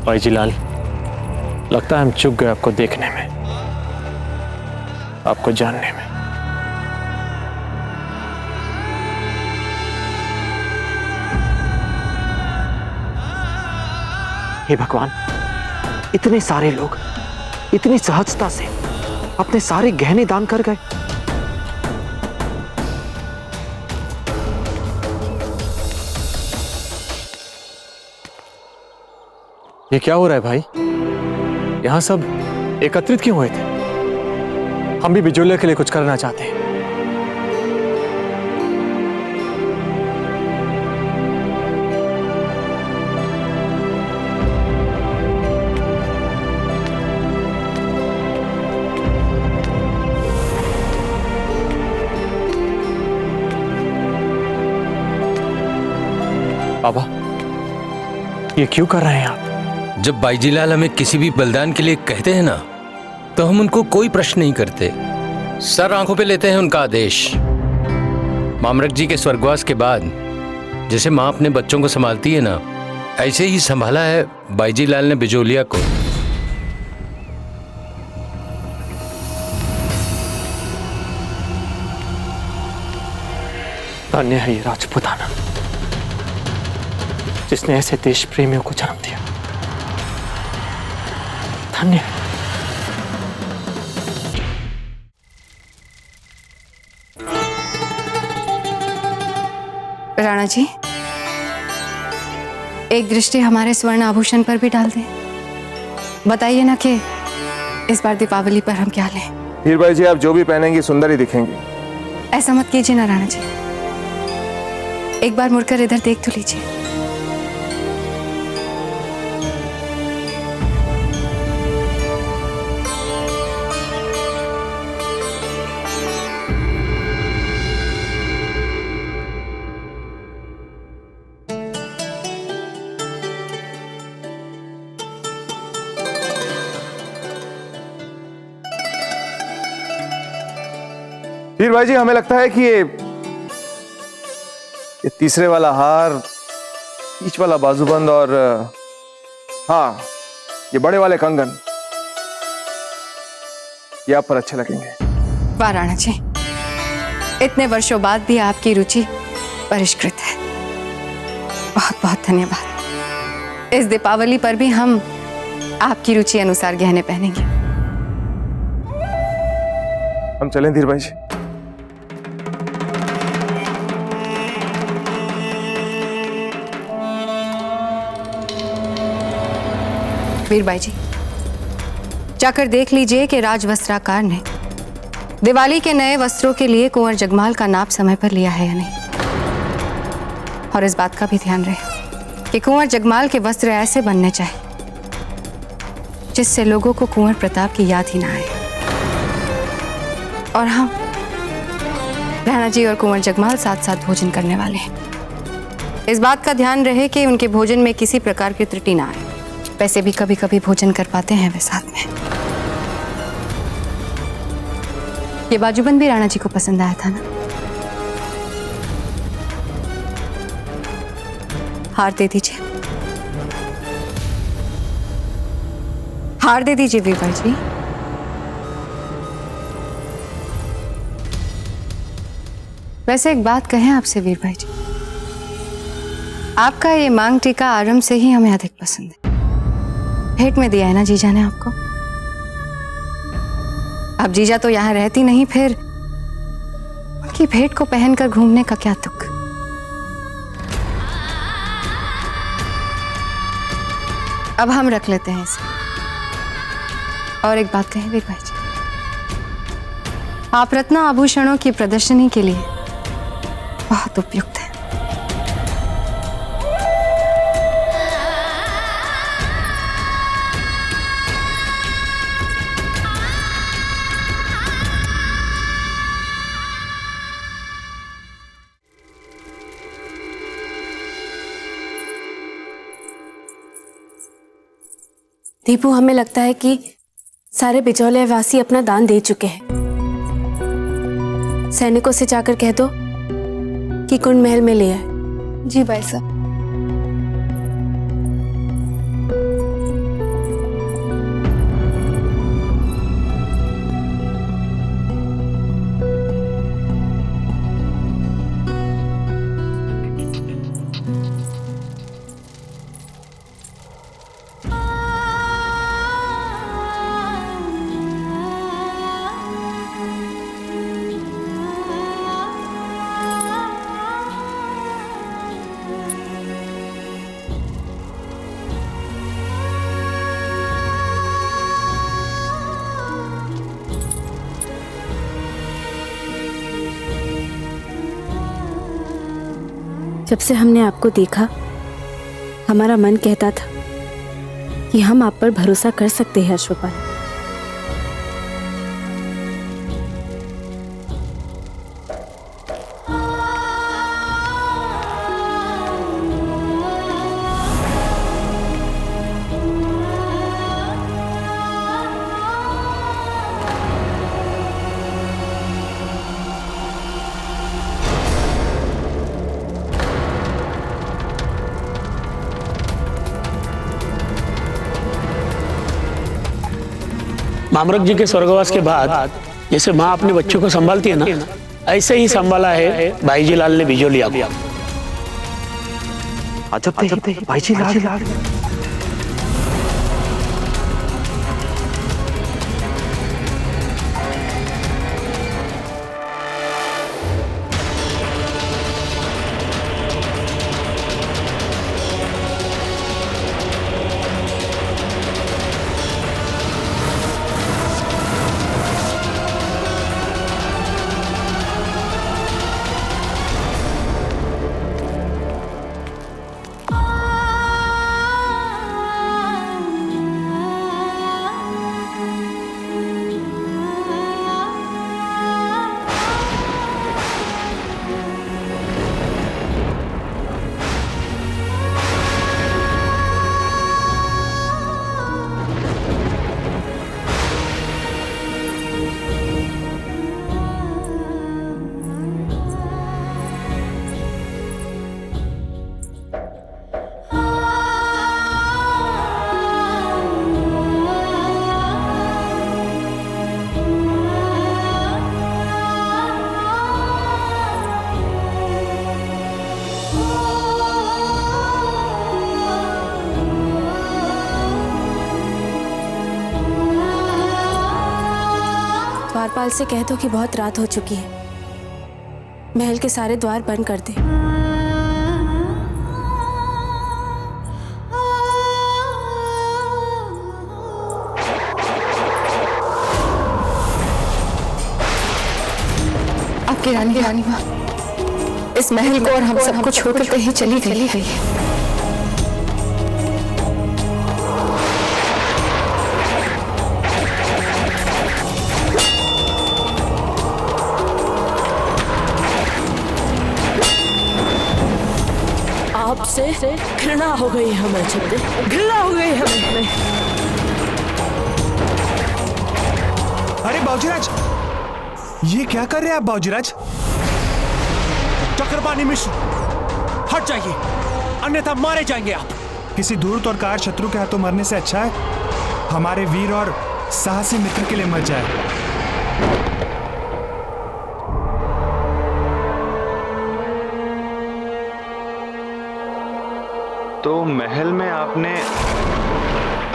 बाईजी लाल, लगता है हम चूक गए आपको देखने में, आपको जानने में। हे भगवान, इतने सारे लोग इतनी सहजता से अपने सारे गहने दान कर गए। ये क्या हो रहा है भाई? यहां सब एकत्रित क्यों हुए थे? हम भी बिजोलिया के लिए कुछ करना चाहते हैं। बाबा, ये क्यों कर रहे हैं आप? जब बाईजीलाल हमें किसी भी बलिदान के लिए कहते हैं ना, तो हम उनको कोई प्रश्न नहीं करते, सर आंखों पे लेते हैं उनका आदेश। मामरक जी के स्वर्गवास के बाद जैसे माँ अपने बच्चों को संभालती है ना, ऐसे ही संभाला है बाईजीलाल ने बिजोलिया को। धन्य है ये राजपुताना जिसने ऐसे देश प्रेमियों को जन्म दिया। धन्य। राणा जी, एक दृष्टि हमारे स्वर्ण आभूषण पर भी डाल दें। बताइए ना कि इस बार दीपावली पर हम क्या लें। हीरबाई जी, आप जो भी पहनेंगी सुंदर ही दिखेंगी। ऐसा मत कीजिए ना राणा जी, एक बार मुड़कर इधर देख तो लीजिए। हीर भाई जी, हमें लगता है कि ये तीसरे वाला हार, बीच वाला बाजूबंद और हाँ, ये बड़े वाले कंगन, ये आप पर अच्छे लगेंगे। वाह राणा जी, इतने वर्षों बाद भी आपकी रुचि परिष्कृत है। बहुत बहुत धन्यवाद। इस दीपावली पर भी हम आपकी रुचि अनुसार गहने पहनेंगे। हम चलें धीर भाई जी। वीर भाई जी, जाकर देख लीजिए कि राजवस्त्राकार ने दिवाली के नए वस्त्रों के लिए कुंवर जगमाल का नाप समय पर लिया है या नहीं। और इस बात का भी ध्यान रहे कि कुंवर जगमाल के वस्त्र ऐसे बनने चाहिए जिससे लोगों को कुंवर प्रताप की याद ही ना आए। और हाँ, राणा जी और कुंवर जगमाल साथ साथ भोजन करने वाले हैं। इस बात का ध्यान रहे कि उनके भोजन में किसी प्रकार की त्रुटि ना आए। वैसे भी कभी कभी भोजन कर पाते हैं वे साथ में। ये बाजूबंद भी राणा जी को पसंद आया था ना? हार दे दीजिए, हार दे दीजिए वीर भाई जी। वैसे एक बात कहें आपसे वीर भाई जी, आपका ये मांग टीका आरंभ से ही हमें अधिक पसंद है। भेंट में दिया है ना जीजा ने आपको। अब जीजा तो यहां रहती नहीं, फिर उनकी भेंट को पहनकर घूमने का क्या तुक। अब हम रख लेते हैं इसे। और एक बात कहें वीर भाई जी, आप रत्न आभूषणों की प्रदर्शनी के लिए बहुत उपयुक्त है। दीपू, हमें लगता है कि सारे बिचौलिया वासी अपना दान दे चुके हैं। सैनिकों से जाकर कह दो कि कुंड महल में ले आए। जी भाई साहब। जब से हमने आपको देखा, हमारा मन कहता था कि हम आप पर भरोसा कर सकते हैं अश्वपाल। मामरक जी के स्वर्गवास के बाद जैसे माँ अपने बच्चों को संभालती है ना, ऐसे ही संभाला है भाईजी लाल ने बिजोलिया को। अजब भाईजी लाल। लाल से कह दो कि बहुत रात हो चुकी है, महल के सारे द्वार बंद कर दे। आपकी रानी माँ इस महल को और हम सबको छोड़कर कहीं चली गई है। आपसे घृणा हो गई हमें, घृणा हो गई हमें। अरे बाबूजीराज, ये क्या कर रहे हैं आप बाबूजीराज? चक्रपाणी मिश्र, हट जाइए, अन्यथा मारे जाएंगे आप। किसी दूर तोड़कार शत्रु के हाथों मरने से अच्छा है हमारे वीर और साहसी मित्र के लिए मर जाए। तो महल में आपने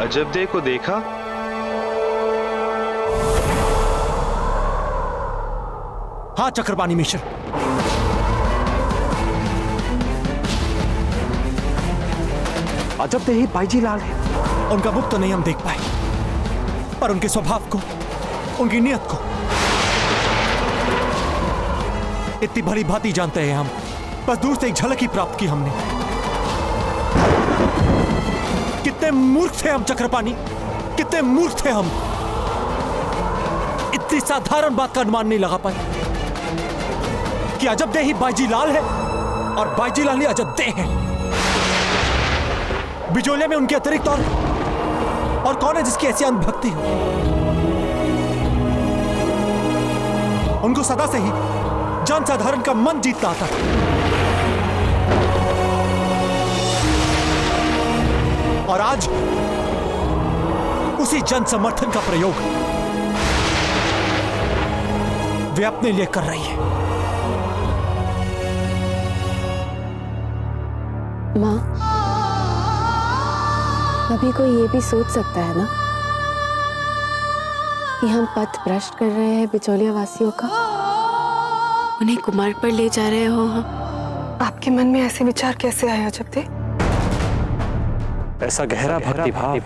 अजबदे को देखा? हाँ चक्रपाणी मिश्र, अजबदे ही बाईजी लाल है। उनका मुख तो नहीं हम देख पाए, पर उनके स्वभाव को, उनकी नियत को इतनी भली भांति जानते हैं हम। बस दूर से एक झलक ही प्राप्त की हमने। कितने मूर्ख थे हम चक्रपाणी, कितने मूर्ख थे हम। इतनी साधारण बात का अनुमान नहीं लगा पाए कि अजबदे ही बाईजी लाल है और बाईजी लाल ही अजबदे हैं। बिजोलिया में उनके अतिरिक्त और कौन है जिसकी ऐसी अंधभक्ति हो? उनको सदा से ही जन साधारण का मन जीतना आता था, और आज उसी जन समर्थन का प्रयोग वे अपने लिए कर रही है। मां, कभी कोई ये भी सोच सकता है ना कि हम पथ भ्रष्ट कर रहे हैं बिचौलिया वासियों का, उन्हें कुमार्ग पर ले जा रहे हो हम। आपके मन में ऐसे विचार कैसे आया अजबदे? ऐसा गहरा भक्ति भाव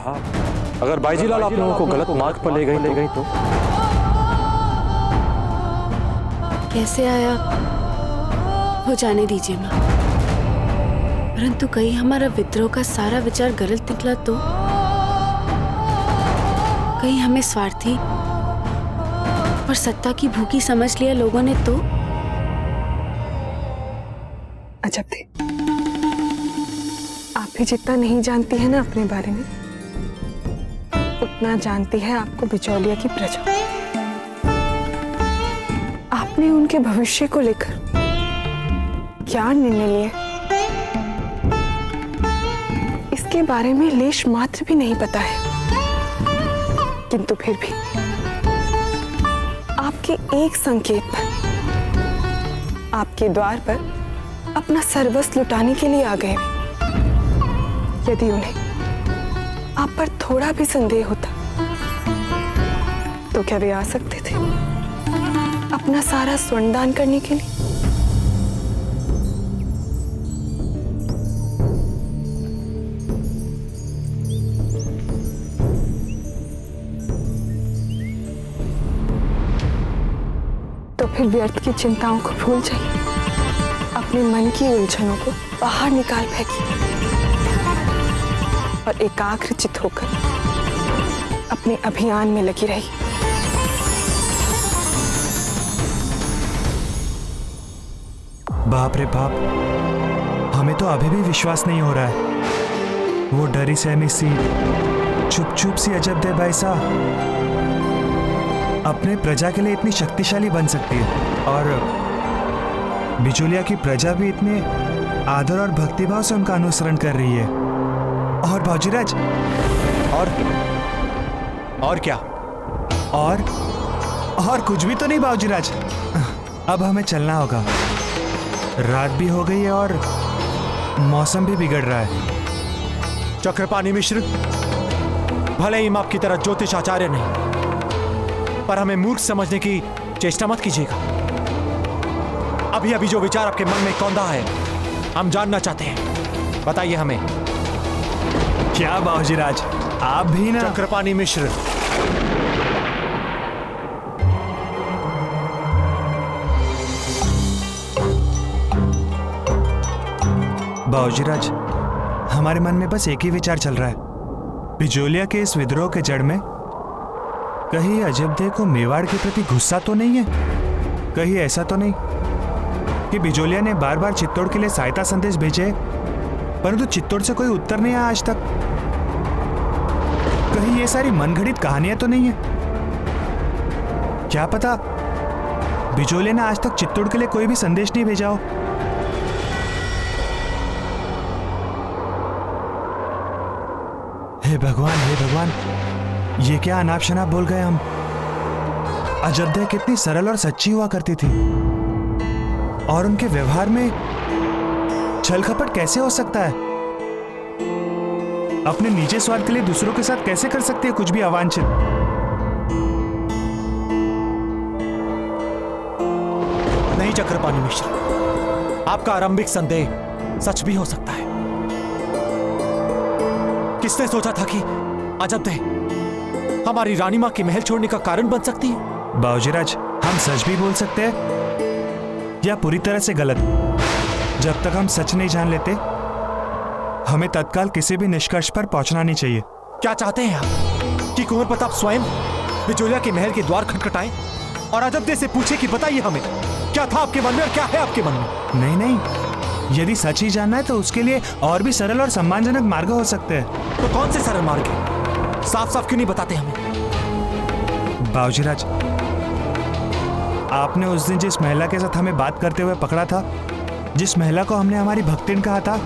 अगर बाईजी लाल आप लोगों को गलत मार्ग पर ले गई तो कैसे आया वो जाने दीजिए मां, परंतु कहीं हमारा विद्रोह का सारा विचार गलत निकला तो? कहीं हमें स्वार्थी और सत्ता की भूखी समझ लिया लोगों ने तो? अजबदे, आप भी जितना नहीं जानती है ना अपने बारे में, उतना जानती है आपको बिचौलिया की प्रजा। आपने उनके भविष्य को लेकर क्या निर्णय लिए, इसके बारे में लेश मात्र भी नहीं पता है। किंतु फिर भी आपके एक संकेत पर आपके द्वार पर अपना सर्वस्व लुटाने के लिए आ गए। यदि उन्हें आप पर थोड़ा भी संदेह होता तो क्या वे आ सकते थे अपना सारा स्वर्ण दान करने के लिए? तो फिर व्यर्थ की चिंताओं को भूल जाइए, अपने मन की उलझनों को बाहर निकाल फेंकिए और एकाग्रचित होकर अपने अभियान में लगी रही। बाप रे बाप, हमें तो अभी भी विश्वास नहीं हो रहा है वो डरी सहमी सी चुप चुप सी अजबदे बाईसा अपने प्रजा के लिए इतनी शक्तिशाली बन सकती है, और बिचौलिया की प्रजा भी इतने आदर और भक्तिभाव से उनका अनुसरण कर रही है। और बाबूजीराज, और क्या? और कुछ भी तो नहीं बाबूजीराज। अब हमें चलना होगा, रात भी हो गई है और मौसम भी बिगड़ रहा है। चक्रपाणी मिश्र, भले ही हम आपकी तरह ज्योतिष आचार्य नहीं, पर हमें मूर्ख समझने की चेष्टा मत कीजिएगा। अभी अभी जो विचार आपके मन में कौंधा है हम जानना चाहते हैं, बताइए हमें। क्या बाबूजीराज, आप भी ना। चक्रपाणी मिश्र, बाबूजीराज, हमारे मन में बस एक ही विचार चल रहा है। बिजोलिया के इस विद्रोह के जड़ में कहीं अजबदे को मेवाड़ के प्रति गुस्सा तो नहीं है? कहीं ऐसा तो नहीं कि बिजोलिया ने बार बार चित्तौड़ के लिए सहायता संदेश भेजे परंतु चित्तौड़ से कोई उत्तर नहीं आया आज तक? कहीं ये सारी मनगढ़ंत कहानियां तो नहीं है? क्या पता बिजोलिया ने आज तक चित्तौड़ के लिए कोई भी संदेश नहीं भेजा हो। हे भगवान, ये क्या अनाप शनाप बोल गए हम। अजबदे कितनी सरल और सच्ची हुआ करती थी और उनके व्यवहार में छल कपट कैसे हो सकता है? अपने निजी स्वार्थ के लिए दूसरों के साथ कैसे कर सकती है कुछ भी अवांछित? नहीं चक्रपाणी मिश्र, आपका आरंभिक संदेह सच भी हो सकता है। किसने सोचा था कि अजबदे हमारी रानी मां की महल छोड़ने का कारण बन सकती है? बाबूजीराज, हम सच भी बोल सकते हैं या पूरी तरह से गलत। जब तक हम सच नहीं जान लेते हमें तत्काल किसी भी निष्कर्ष पर पहुंचना नहीं चाहिए। क्या चाहते हैं आप कि कुंवर प्रताप स्वयं बिजोलिया के महल के द्वार खटखटाएं और अजबदे से पूछे कि बताइए हमें क्या था आपके मन में और क्या है आपके मन में? नहीं, यदि सच ही जानना है तो उसके लिए और भी सरल और सम्मानजनक मार्ग हो सकते हैं। तो कौन से सरल मार्ग है? साफ साफ क्यों नहीं बताते हमें? बाबूजीराज, आपने उस दिन जिस महिला के साथ हमें बात करते हुए पकड़ा था, जिस महिला को हमने हमारी भक्तिन कहा था,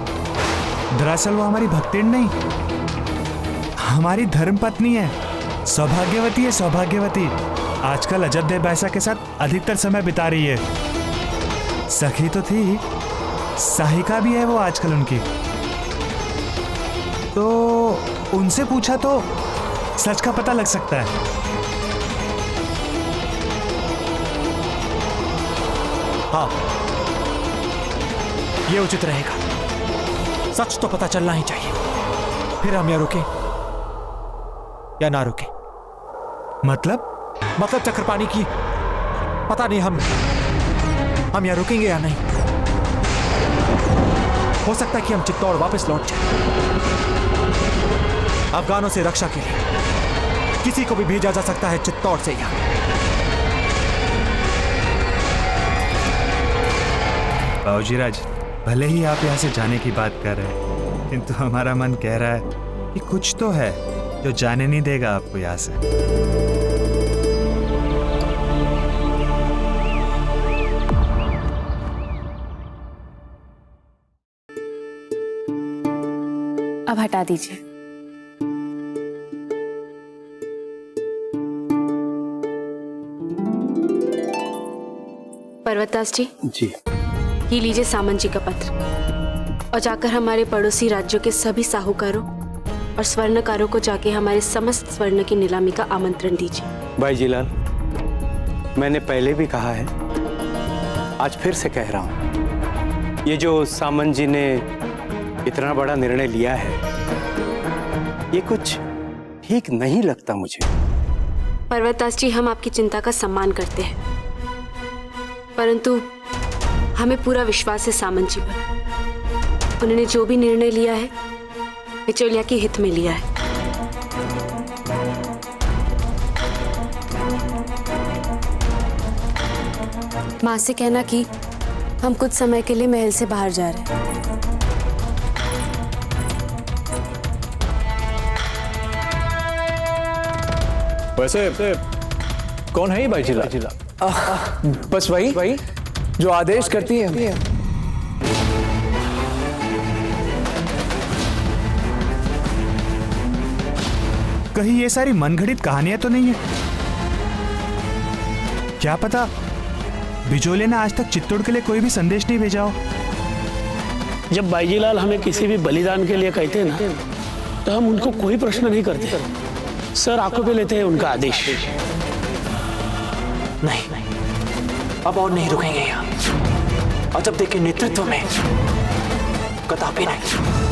दरअसल वो हमारी भक्तिन नहीं, हमारी धर्मपत्नी है। सौभाग्यवती है, सौभाग्यवती। आजकल अजबदे बैसा के साथ अधिकतर समय बिता रही है। सखी तो थी, सहायिका भी है वो आजकल उनकी। तो उनसे पूछा तो सच का पता लग सकता है। हाँ, ये उचित रहेगा। सच तो पता चलना ही चाहिए, फिर हम या रुके या ना रुके। मतलब चक्रपाणी की पता नहीं हम या रुकेंगे या नहीं। हो सकता है कि हम चित्तौड़ वापस लौट जाएं। अफगानों से रक्षा के लिए किसी को भी भेजा जा सकता है चित्तौड़ से यहाँ। बाबूजीराज, भले ही आप यहाँ से जाने की बात कर रहे हैं, किंतु हमारा मन कह रहा है कि कुछ तो है जो जाने नहीं देगा आपको यहाँ से। अब हटा दीजिए। पर्वतदास जी, ये लीजिए सामंत जी का पत्र और जाकर हमारे पड़ोसी राज्यों के सभी साहूकारों और स्वर्णकारों को जाके हमारे समस्त स्वर्ण की नीलामी का आमंत्रण दीजिए। बाईजीलाल, मैंने पहले भी कहा है, आज फिर से कह रहा हूं, ये जो सामंत जी ने इतना बड़ा निर्णय लिया है, ये कुछ ठीक नहीं लगता मुझे। पर्वतदास जी, हम आपकी चिंता का सम्मान करते हैं, परंतु हमें पूरा विश्वास है सामंत जी पर। उन्होंने जो भी निर्णय लिया है बिचौलिया के हित में लिया है। माँ से कहना कि हम कुछ समय के लिए महल से बाहर जा रहे हैं। वैसे कौन है ये बाईजीलाल? बस वही जो आदेश करती है। कहीं ये सारी मनगढ़ंत कहानियां तो नहीं है? क्या पता बिजोलिया ने आज तक चित्तौड़ के लिए कोई भी संदेश नहीं भेजा हो। जब बाईजीलाल हमें किसी भी बलिदान के लिए कहते हैं ना, तो हम उनको कोई प्रश्न नहीं करते, सर आंखों पे लेते हैं उनका आदेश। नहीं, अब और नहीं रुकेंगे यहाँ। अजब देख के नेतृत्व में कदापि नहीं।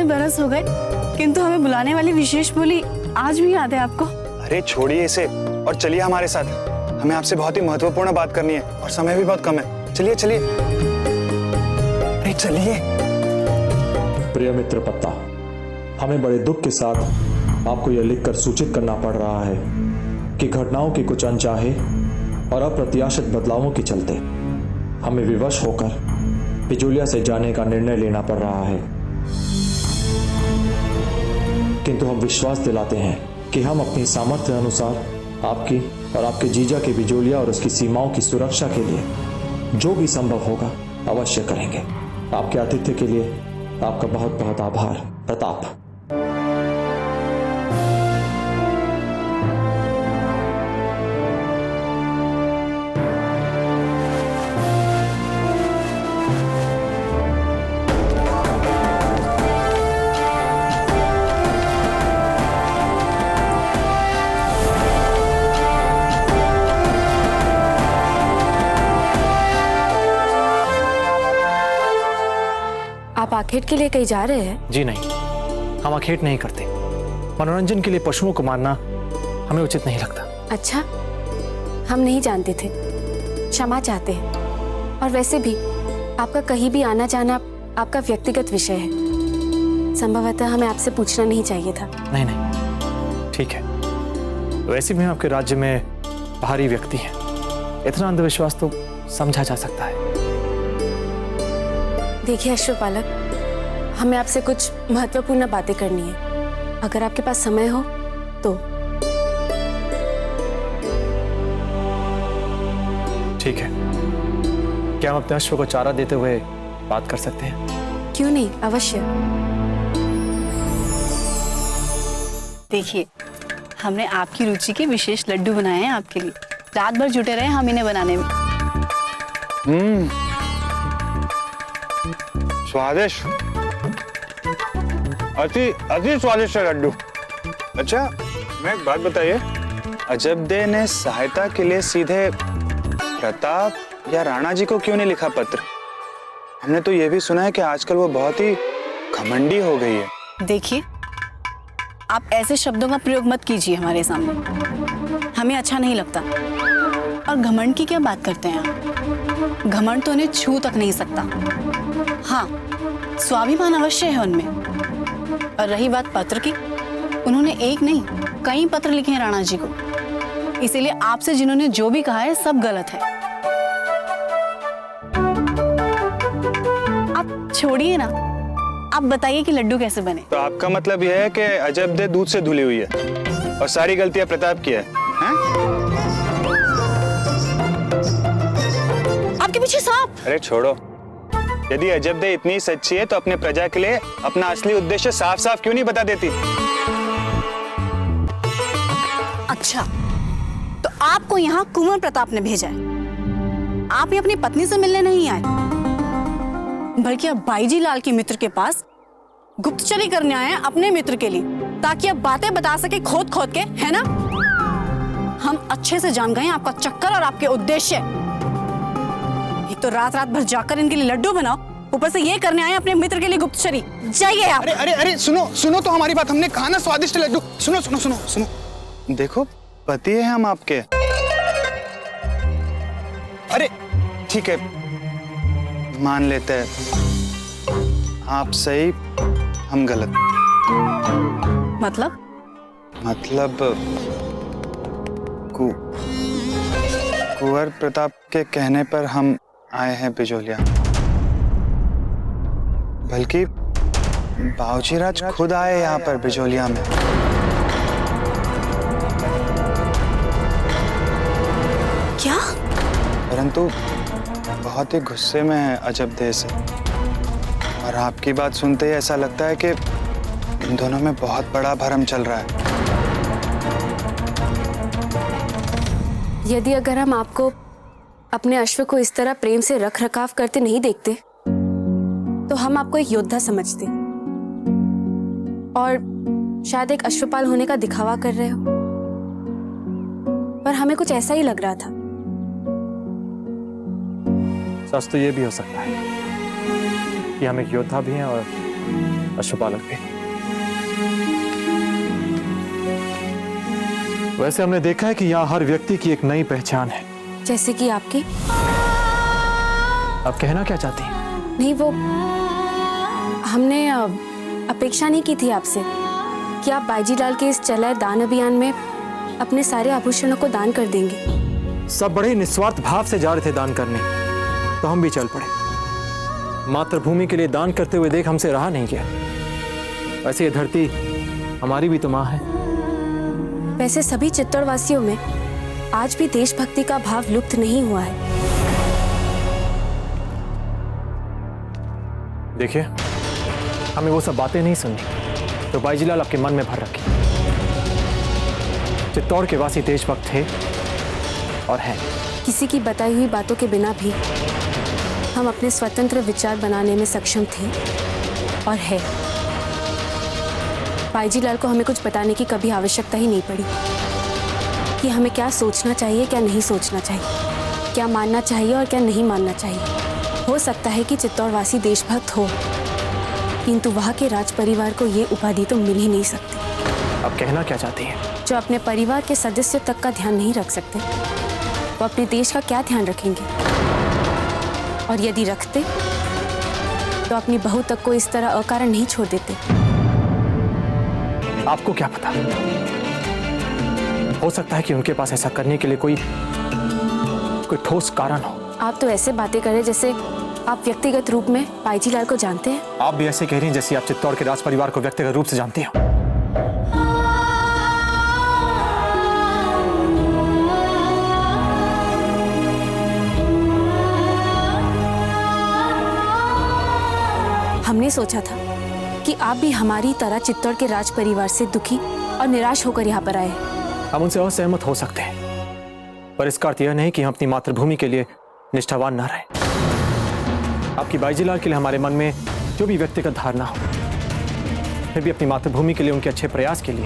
बरस हो गए किंतु हमें बुलाने वाली विशेष बोली आज भी याद है आपको? अरे छोड़िए इसे और चलिए हमारे साथ। हमें आपसे बहुत ही महत्वपूर्ण बात करनी है और समय भी बहुत कम है। चलिए चलिए, अरे चलिए। प्रिय मित्र पत्ता, हमें बड़े दुख के साथ आपको यह लिखकर सूचित करना पड़ रहा है कि घटनाओं के कुछ अनचाहे और अप्रत्याशित बदलावों के चलते हमें विवश होकर बिजोलिया से जाने का निर्णय लेना पड़ रहा है। किंतु हम विश्वास दिलाते हैं कि हम अपनी सामर्थ्य अनुसार आपकी और आपके जीजा के बिजोलिया और उसकी सीमाओं की सुरक्षा के लिए जो भी संभव होगा अवश्य करेंगे। आपके आतिथ्य के लिए आपका बहुत बहुत आभार प्रताप। आप आखेट के लिए कहीं जा रहे हैं? जी नहीं, हम आखेट नहीं करते। मनोरंजन के लिए पशुओं को मारना हमें उचित नहीं लगता। अच्छा, हम नहीं जानते थे, क्षमा चाहते हैं। और वैसे भी आपका कहीं भी आना जाना आपका व्यक्तिगत विषय है, संभवतः हमें आपसे पूछना नहीं चाहिए था। नहीं नहीं, ठीक है। वैसे भी हम आपके राज्य में बाहरी व्यक्ति हैं, इतना अंधविश्वास तो समझा जा सकता है। देखिए अश्वपालक, हमें आपसे कुछ महत्वपूर्ण बातें करनी है। अगर आपके पास समय हो तो। ठीक है, क्या हम अपने अश्व को चारा देते हुए बात कर सकते हैं? क्यों नहीं, अवश्य। देखिए, हमने आपकी रुचि के विशेष लड्डू बनाए हैं आपके लिए। रात भर जुटे रहे हम इन्हें बनाने में। स्वादिष्ट, अति अति स्वादिष्ट लड्डू। अच्छा, मैं एक बात बताइए, अजबदे ने सहायता के लिए सीधे प्रताप या राणा जी को क्यों नहीं लिखा पत्र? हमने तो यह भी सुना है कि आजकल वो बहुत ही घमंडी हो गई है। देखिए, आप ऐसे शब्दों का प्रयोग मत कीजिए हमारे सामने, हमें अच्छा नहीं लगता। और घमंड की क्या बात करते हैं आप? घमंड तो उन्हें छू तक नहीं सकता। हाँ, स्वाभिमान अवश्य है उनमें। और रही बात पत्र की, उन्होंने एक नहीं कई पत्र लिखे हैं राणा जी को। इसीलिए आपसे जिन्होंने जो भी कहा है सब गलत है। आप छोड़िए ना, आप बताइए कि लड्डू कैसे बने। तो आपका मतलब यह है कि अजबदे दूध से धुली हुई है और सारी गलतियां प्रताप की है? आपके पीछे सांप। अरे छोड़ो, यदि अजबदे इतनी सच्ची है तो अपने प्रजा के लिए अपना असली उद्देश्य साफ साफ क्यों नहीं बता देती? अच्छा, तो आपको यहाँ कुंवर प्रताप ने भेजा है। आप ही अपनी पत्नी से मिलने नहीं आए, बल्कि अब बाईजी लाल के मित्र के पास गुप्तचरी करने आए हैं अपने मित्र के लिए, ताकि अब बातें बता सके खोद खोद के, है ना? हम अच्छे से जान गए हैं आपका चक्कर और आपके उद्देश्य। एक तो रात रात भर जाकर इनके लिए लड्डू बनाओ, ऊपर से ये करने आए अपने मित्र के लिए गुप्तचरी। जाइए आप। अरे अरे अरे, सुनो सुनो तो हमारी बात। हमने कहा ना स्वादिष्ट लड्डू। सुनो सुनो सुनो सुनो, देखो पति है हम आपके। अरे ठीक है, मान लेते हैं आप सही हम गलत। मतलब कुंवर प्रताप के कहने पर हम आए हैं बिजोलिया। बल्कि बावजीराज खुद आए यहाँ पर बिजोलिया में। क्या? संतु बहुत ही गुस्से में है अजबदेह से, और आपकी बात सुनते ही ऐसा लगता है कि इन दोनों में बहुत बड़ा भरम चल रहा है। यदि अगर हम आपको अपने अश्व को इस तरह प्रेम से रख रखाव करते नहीं देखते तो हम आपको एक योद्धा समझते और शायद एक अश्वपाल होने का दिखावा कर रहे हो, पर हमें कुछ ऐसा ही लग रहा था। सच तो ये भी हो सकता है कि हम एक योद्धा भी हैं और अश्वपालक भी। वैसे हमने देखा है कि यहाँ हर व्यक्ति की एक नई पहचान है। जैसे कि आपकी? आप कहना क्या चाहती हैं? नहीं, वो हमने अपेक्षा नहीं की थी आपसे कि आप बाईजी लाल के इस चलाए दान अभियान में अपने सारे आभूषणों को दान कर देंगे। सब बड़े निस्वार्थ भाव से जा रहे थे दान करने, तो हम भी चल पड़े। मातृभूमि के लिए दान करते हुए देख हमसे रहा नहीं गया। वैसे ये धरती हमारी भी तो माँ है। वैसे सभी चित्तौड़वासियों में आज भी देशभक्ति का भाव लुप्त नहीं हुआ है। देखिए, हमें वो सब बातें नहीं सुननी तो बाईजी लाल आपके मन में भर रखी। चित्तौड़ के वासी देशभक्त थे और हैं। किसी की बताई हुई बातों के बिना भी हम अपने स्वतंत्र विचार बनाने में सक्षम थे और है। बाईजी लाल को हमें कुछ बताने की कभी आवश्यकता ही नहीं पड़ी कि हमें क्या सोचना चाहिए, क्या नहीं सोचना चाहिए, क्या मानना चाहिए और क्या नहीं मानना चाहिए। हो सकता है कि चित्तौड़वासी देशभक्त हो, किंतु वहाँ के राज परिवार को ये उपाधि तो मिल ही नहीं सकती। आप कहना क्या चाहती हैं? जो अपने परिवार के सदस्यों तक का ध्यान नहीं रख सकते, वो अपने देश का क्या ध्यान रखेंगे? और यदि रखते तो अपनी बहू तक को इस तरह अकारण नहीं छोड़ देते। आपको क्या पता, हो सकता है कि उनके पास ऐसा करने के लिए कोई ठोस कारण हो। आप तो ऐसे बातें कर रहे जैसे आप व्यक्तिगत रूप में बाईजी लाल को जानते हैं। आप भी ऐसे कह रही हैं जैसे आप चित्तौड़ के राज परिवार को व्यक्तिगत रूप से जानती हो। हमने सोचा था कि आप भी हमारी तरह चित्तौड़ के राज परिवार से दुखी और निराश होकर यहाँ पर आए। हम उनसे असहमत हो सकते हैं, पर इसका अर्थ यह नहीं कि हम अपनी मातृभूमि के लिए निष्ठावान न रहें। आपकी बाईजी लाल के लिए हमारे मन में जो भी व्यक्तिगत धारणा हो, फिर भी अपनी मातृभूमि के लिए उनके अच्छे प्रयास के लिए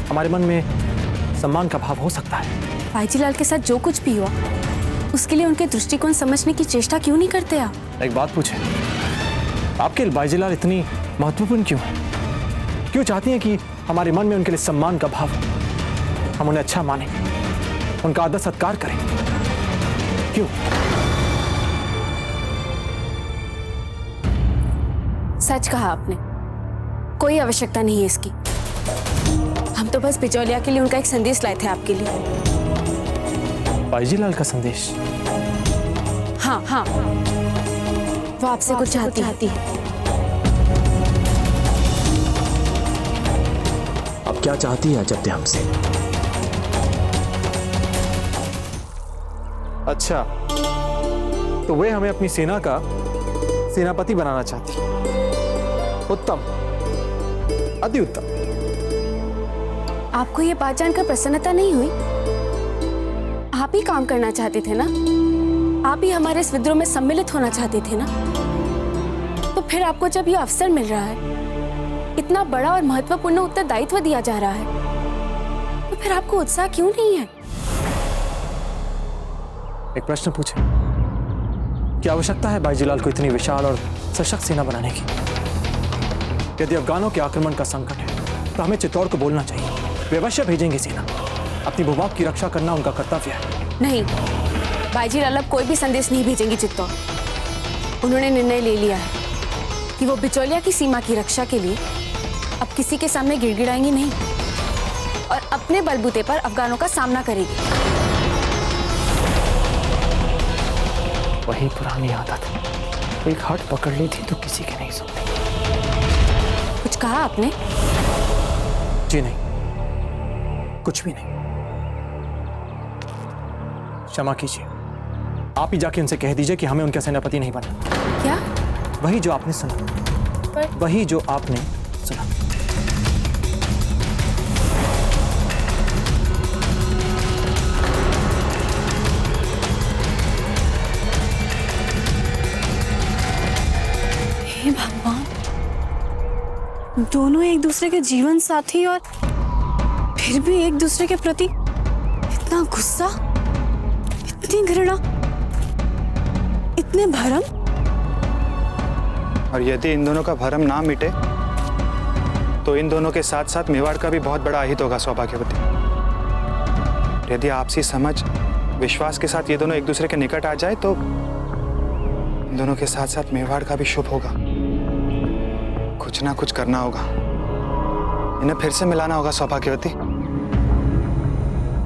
हमारे मन में सम्मान का भाव हो सकता है। बाईजी लाल के साथ जो कुछ भी हुआ, उसके लिए उनके दृष्टिकोण समझने की चेष्टा क्यों नहीं करते आप? एक बात पूछें, आपके लिए बाईजी लाल इतनी महत्वपूर्ण क्यों है? क्यों चाहती हैं कि हमारे मन में उनके लिए सम्मान का भाव, हम उन्हें अच्छा माने, उनका आदर सत्कार करें? क्यों? सच कहा आपने, कोई आवश्यकता नहीं है इसकी। हम तो बस बिचौलिया के लिए उनका एक संदेश लाए थे आपके लिए। बाईजी लाल का संदेश? हाँ हाँ, वो आपसे कुछ चाहती है। अब क्या चाहती है अजब हमसे? अच्छा, तो वे हमें अपनी सेना का सेनापति बनाना चाहती है। उत्तम, अति उत्तम। आपको ये बात जानकर प्रसन्नता नहीं हुई? आप ही काम करना चाहते थे ना, आप ही हमारे इस विद्रोह में सम्मिलित होना चाहते थे ना, तो फिर आपको जब ये अवसर मिल रहा है, इतना बड़ा और महत्वपूर्ण उत्तरदायित्व दिया जा रहा है, तो फिर आपको उत्साह क्यों नहीं है? एक प्रश्न पूछे, क्या आवश्यकता है बाईजी लाल को इतनी विशाल और सशक्त सेना बनाने की? यदि अफगानों के आक्रमण का संकट है तो हमें चित्तौड़ को बोलना चाहिए, वे अवश्य भेजेंगे सेना। अपनी भूभाग की रक्षा करना उनका कर्तव्य है। नहीं, बाईजी लाल अब कोई भी संदेश नहीं भेजेंगे चित्तौड़। उन्होंने निर्णय ले लिया है कि वो बिचौलिया की सीमा की रक्षा के लिए अब किसी के सामने गिड़गिड़ाएंगी नहीं और अपने बलबूते पर अफगानों का सामना करेगी। वही पुरानी आदत, एक हट पकड़ ली थी तो किसी की नहीं सुनती। कुछ कहा आपने? जी नहीं, कुछ भी नहीं। क्षमा कीजिए, आप ही जाके उनसे कह दीजिए कि हमें उनका सेनापति नहीं बनना। क्या? वही जो आपने सुना, वही जो आपने सुना। हे भगवान, दोनों एक दूसरे के जीवन साथी और फिर भी एक दूसरे के प्रति इतना गुस्सा, इतनी घृणा, इतने भरम। और यदि इन दोनों का भरम ना मिटे तो इन दोनों के साथ साथ मेवाड़ का भी बहुत बड़ा अहित होगा सौभाग्यवती। यदि आपसी समझ विश्वास के साथ ये दोनों एक दूसरे के निकट आ जाए तो इन दोनों के साथ साथ मेवाड़ का भी शुभ होगा। कुछ ना कुछ करना होगा, इन्हें फिर से मिलाना होगा सौभाग्यवती।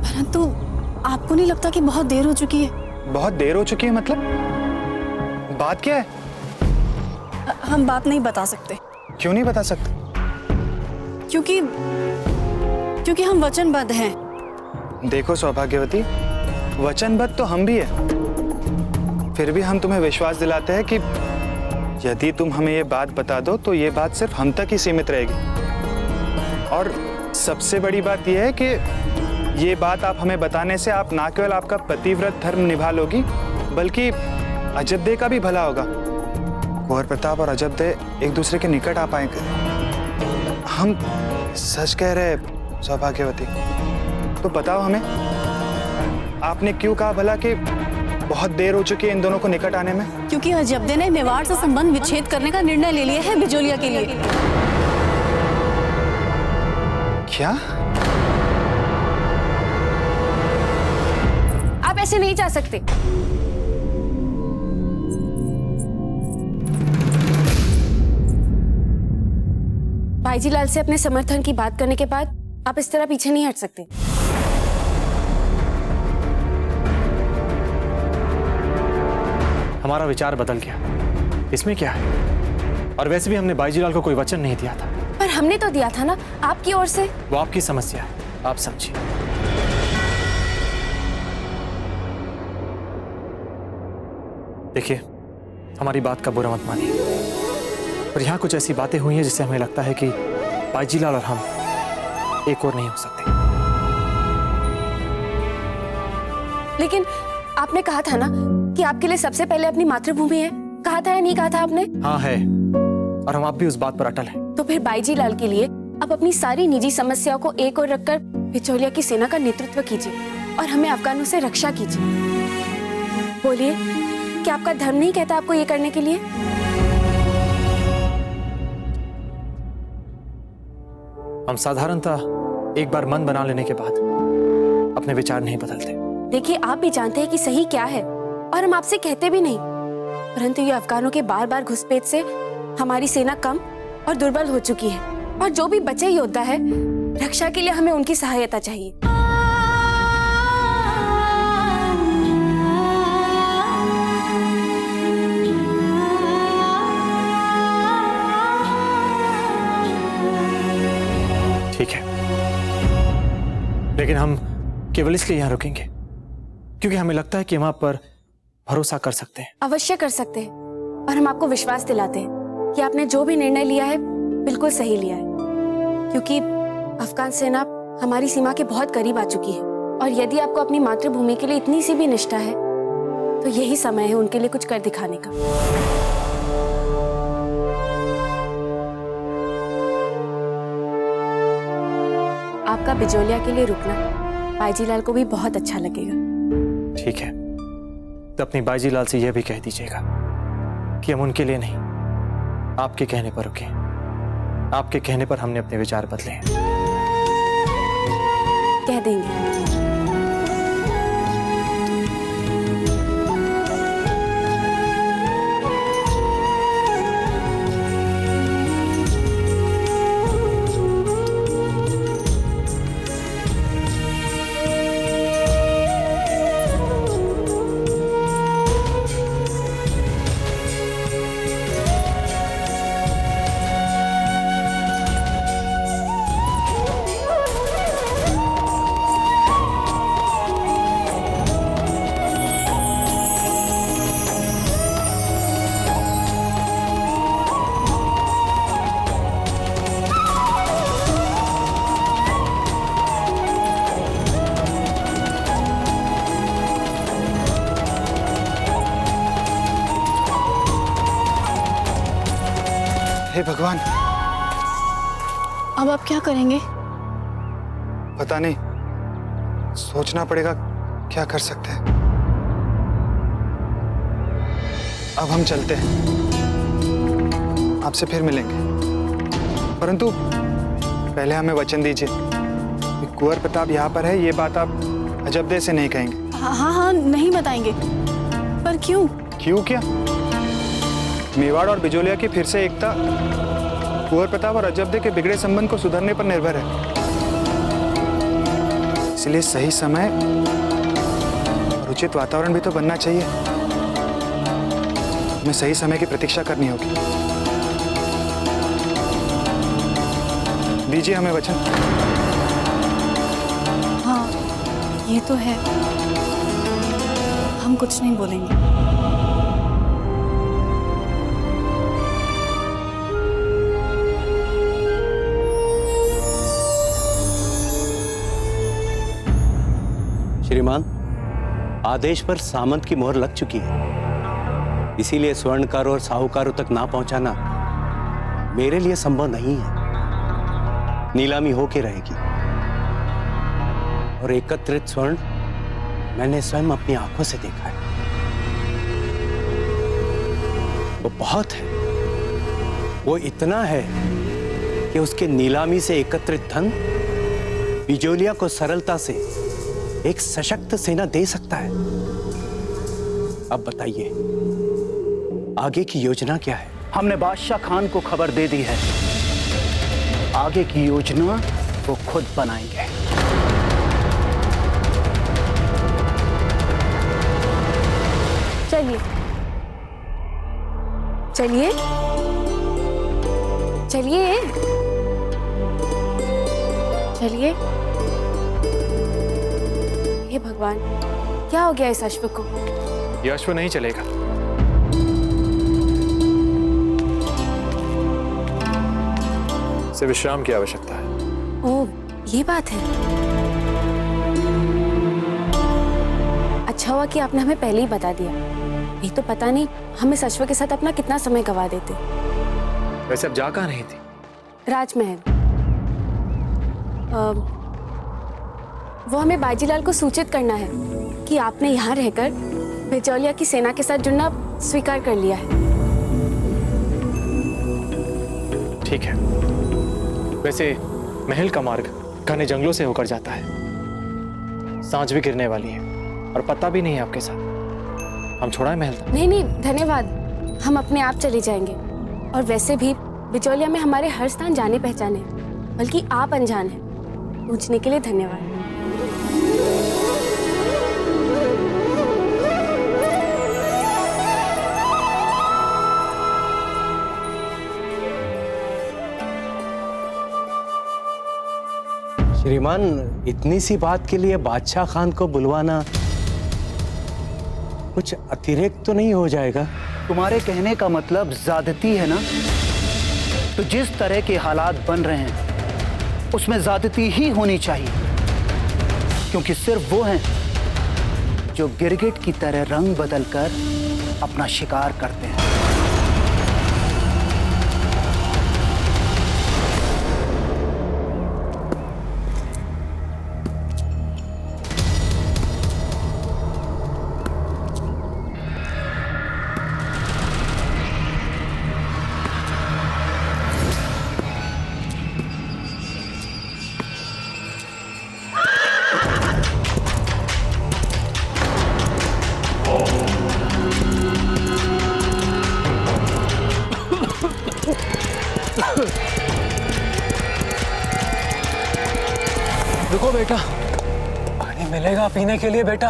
परंतु आपको नहीं लगता कि बहुत देर हो चुकी है? बहुत देर हो चुकी है मतलब? बात क्या है? हम बात नहीं बता सकते। क्यों नहीं बता सकते? क्योंकि हम वचनबद्ध हैं। देखो सौभाग्यवती, वचनबद्ध तो हम भी है, फिर भी हम तुम्हें विश्वास दिलाते हैं कि यदि तुम हमें ये बात बता दो तो ये बात सिर्फ हम तक ही सीमित रहेगी। और सबसे बड़ी बात यह है कि ये बात आप हमें बताने से आप ना केवल आपका पतिव्रत धर्म निभा लोगी बल्कि अजबदे का भी भला होगा। कुंवर प्रताप और अजबदे एक दूसरे के निकट आ पाएंगे। हम सच कह रहे हैं सौभाग्यवती। तो बताओ हमें, आपने क्यों कहा भला कि बहुत देर हो चुकी है इन दोनों को निकट आने में? क्योंकि अजबदे ने मेवाड़ से संबंध विच्छेद करने का निर्णय ले लिया है बिजोलिया के लिए। क्या? आप ऐसे नहीं जा सकते। भाईजी लाल से अपने समर्थन की बात करने के बाद आप इस तरह पीछे नहीं हट सकते। हमारा विचार बदल गया, इसमें क्या है? और वैसे भी हमने बाईजीलाल को कोई वचन नहीं दिया था। पर हमने तो दिया था ना आपकी ओर से। वो आपकी समस्या है, आप समझिए। देखिए, हमारी बात का बुरा मत मानिए, पर यहाँ कुछ ऐसी बातें हुई हैं जिससे हमें लगता है कि बाईजीलाल और हम एक और नहीं हो सकते। लेकिन आपने कहा था ना कि आपके लिए सबसे पहले अपनी मातृभूमि है। कहा था या नहीं कहा था आपने? हाँ है, और हम आप भी उस बात पर अटल हैं। तो फिर बाईजीलाल के लिए आप अपनी सारी निजी समस्याओं को एक ओर रखकर बिचौलिया की सेना का नेतृत्व कीजिए और हमें अफगानों से रक्षा कीजिए। बोलिए, क्या आपका धर्म नहीं कहता आपको ये करने के लिए? हम साधारणतः एक बार मन बना लेने के बाद अपने विचार नहीं बदलते। देखिए, आप भी जानते हैं कि सही क्या है और हम आपसे कहते भी नहीं, परंतु ये अफगानों के बार बार घुसपैठ से हमारी सेना कम और दुर्बल हो चुकी है और जो भी बचे योद्धा है रक्षा के लिए हमें उनकी सहायता चाहिए। ठीक है, लेकिन हम केवल इसलिए यहाँ रुकेंगे क्योंकि हमें लगता है कि हम आप पर भरोसा कर सकते हैं। अवश्य कर सकते हैं, और हम आपको विश्वास दिलाते हैं कि आपने जो भी निर्णय लिया है बिल्कुल सही लिया है, क्योंकि अफगान सेना हमारी सीमा के बहुत करीब आ चुकी है और यदि आपको अपनी मातृभूमि के लिए इतनी सी भी निष्ठा है तो यही समय है उनके लिए कुछ कर दिखाने का। आपका बिजोलिया के लिए रुकना बाईजीलाल को भी बहुत अच्छा लगेगा। ठीक है, तो अपनी बाईजीलाल से यह भी कह दीजिएगा कि हम उनके लिए नहीं, आपके कहने पर रुके। आपके कहने पर हमने अपने विचार बदले हैं। कह देंगे। हे भगवान, अब आप क्या करेंगे? पता नहीं, सोचना पड़ेगा क्या कर सकते हैं। अब हम चलते हैं, आपसे फिर मिलेंगे, परंतु पहले हमें वचन दीजिए कि कुंवर प्रताप यहाँ पर है, ये बात आप अजबदे से नहीं कहेंगे। हाँ, नहीं बताएंगे। पर क्यों? क्यों क्या? मेवाड़ और बिजोलिया की फिर से एकता कुंवर प्रताप और अजबदे के बिगड़े संबंध को सुधरने पर निर्भर है। इसलिए सही समय और उचित वातावरण भी तो बनना चाहिए। हमें सही समय की प्रतीक्षा करनी होगी। दीजिए हमें वचन। हाँ, ये तो है, हम कुछ नहीं बोलेंगे। श्रीमान, आदेश पर सामंत की मोहर लग चुकी है, इसीलिए स्वर्णकारों और साहूकारों तक ना पहुंचाना मेरे लिए संभव नहीं है। नीलामी होके रहेगी और एकत्रित स्वर्ण मैंने स्वयं अपनी आंखों से देखा है। वो बहुत है, वो इतना है कि उसके नीलामी से एकत्रित धन बिजोलिया को सरलता से एक सशक्त सेना दे सकता है। अब बताइए, आगे की योजना क्या है? हमने बादशाह खान को खबर दे दी है, आगे की योजना वो खुद बनाएंगे। चलिए चलिए चलिए चलिए। हे भगवान, क्या हो गया इस अश्व को? यह अश्व नहीं चलेगा। इसे विश्राम की आवश्यकता है। ओह, ये बात है। अच्छा हुआ कि आपने हमें पहले ही बता दिया, नहीं तो पता नहीं हम इस अश्व के साथ अपना कितना समय गवा देते। वैसे अब जा कहाँ रही थी? राजमहल। वो हमें बाजीलाल को सूचित करना है कि आपने यहाँ रहकर बिजोलिया की सेना के साथ जुड़ना स्वीकार कर लिया है। ठीक है। वैसे महल का मार्ग घने जंगलों से होकर जाता है। सांझ भी गिरने वाली है और पता भी नहीं है आपके साथ। हम छोड़ाएं महल तक? नहीं नहीं, धन्यवाद, हम अपने आप चले जाएंगे। और वैसे भी बिचौलिया में हमारे हर स्थान जाने पहचाने, बल्कि आप अनजान हैं। पूछने के लिए धन्यवाद। श्रीमान, इतनी सी बात के लिए बादशाह खान को बुलवाना कुछ अतिरिक्त तो नहीं हो जाएगा? तुम्हारे कहने का मतलब ज्यादती है ना? तो जिस तरह के हालात बन रहे हैं उसमें ज्यादती ही होनी चाहिए, क्योंकि सिर्फ वो हैं जो गिरगिट की तरह रंग बदलकर अपना शिकार करते हैं। रुको बेटा, पानी मिलेगा पीने के लिए बेटा।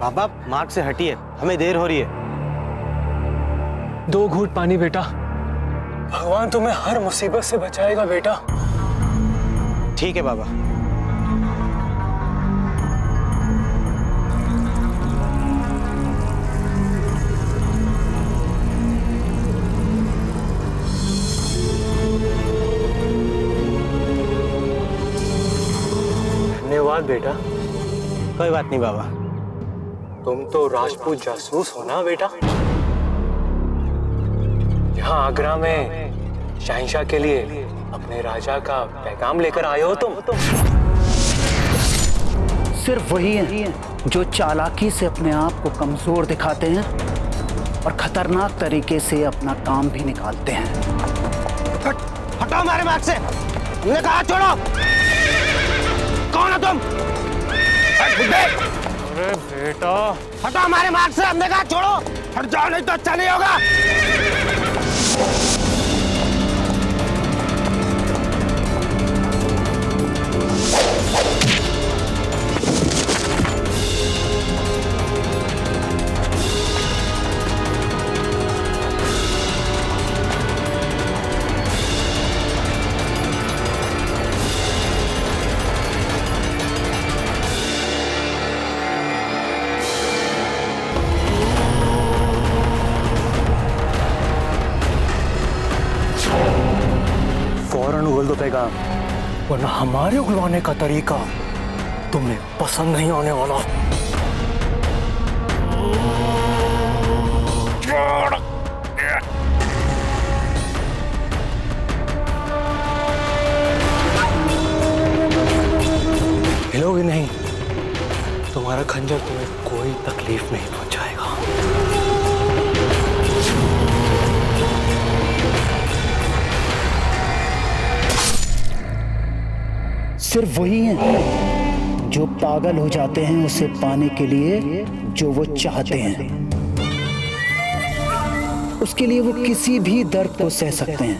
बाबा, मार्ग से हटिए, हमें देर हो रही है। 2 घूंट पानी बेटा। भगवान तुम्हें हर मुसीबत से बचाएगा बेटा। ठीक है बाबा। धन्यवाद बेटा। कोई बात नहीं बाबा। तुम तो राजपूत जासूस हो ना बेटा? यहाँ आगरा में शहंशाह के लिए अपने राजा का पैगाम लेकर आए हो तुम? सिर्फ वही हैं जो चालाकी से अपने आप को कमजोर दिखाते हैं और खतरनाक तरीके से अपना काम भी निकालते हैं। हटाओ हमारे मार्ग से, हमने कहा छोड़ो। कौन हो तुम? अरे बेटा, हटाओ हमारे मार्ग से, हमने कहा छोड़ो। हट जाओ नहीं तो अच्छा नहीं होगा। फौरन उगल दो पैगाम, वरना हमारे उगलवाने का तरीका तुम्हें पसंद नहीं आने वाला। हिलोगे नहीं, तुम्हारा खंजर तुम्हें कोई तकलीफ नहीं पहुंचाएगा। सिर्फ वही हैं जो पागल हो जाते हैं उसे पाने के लिए जो वो चाहते हैं। उसके लिए वो किसी भी दर्द को सह सकते हैं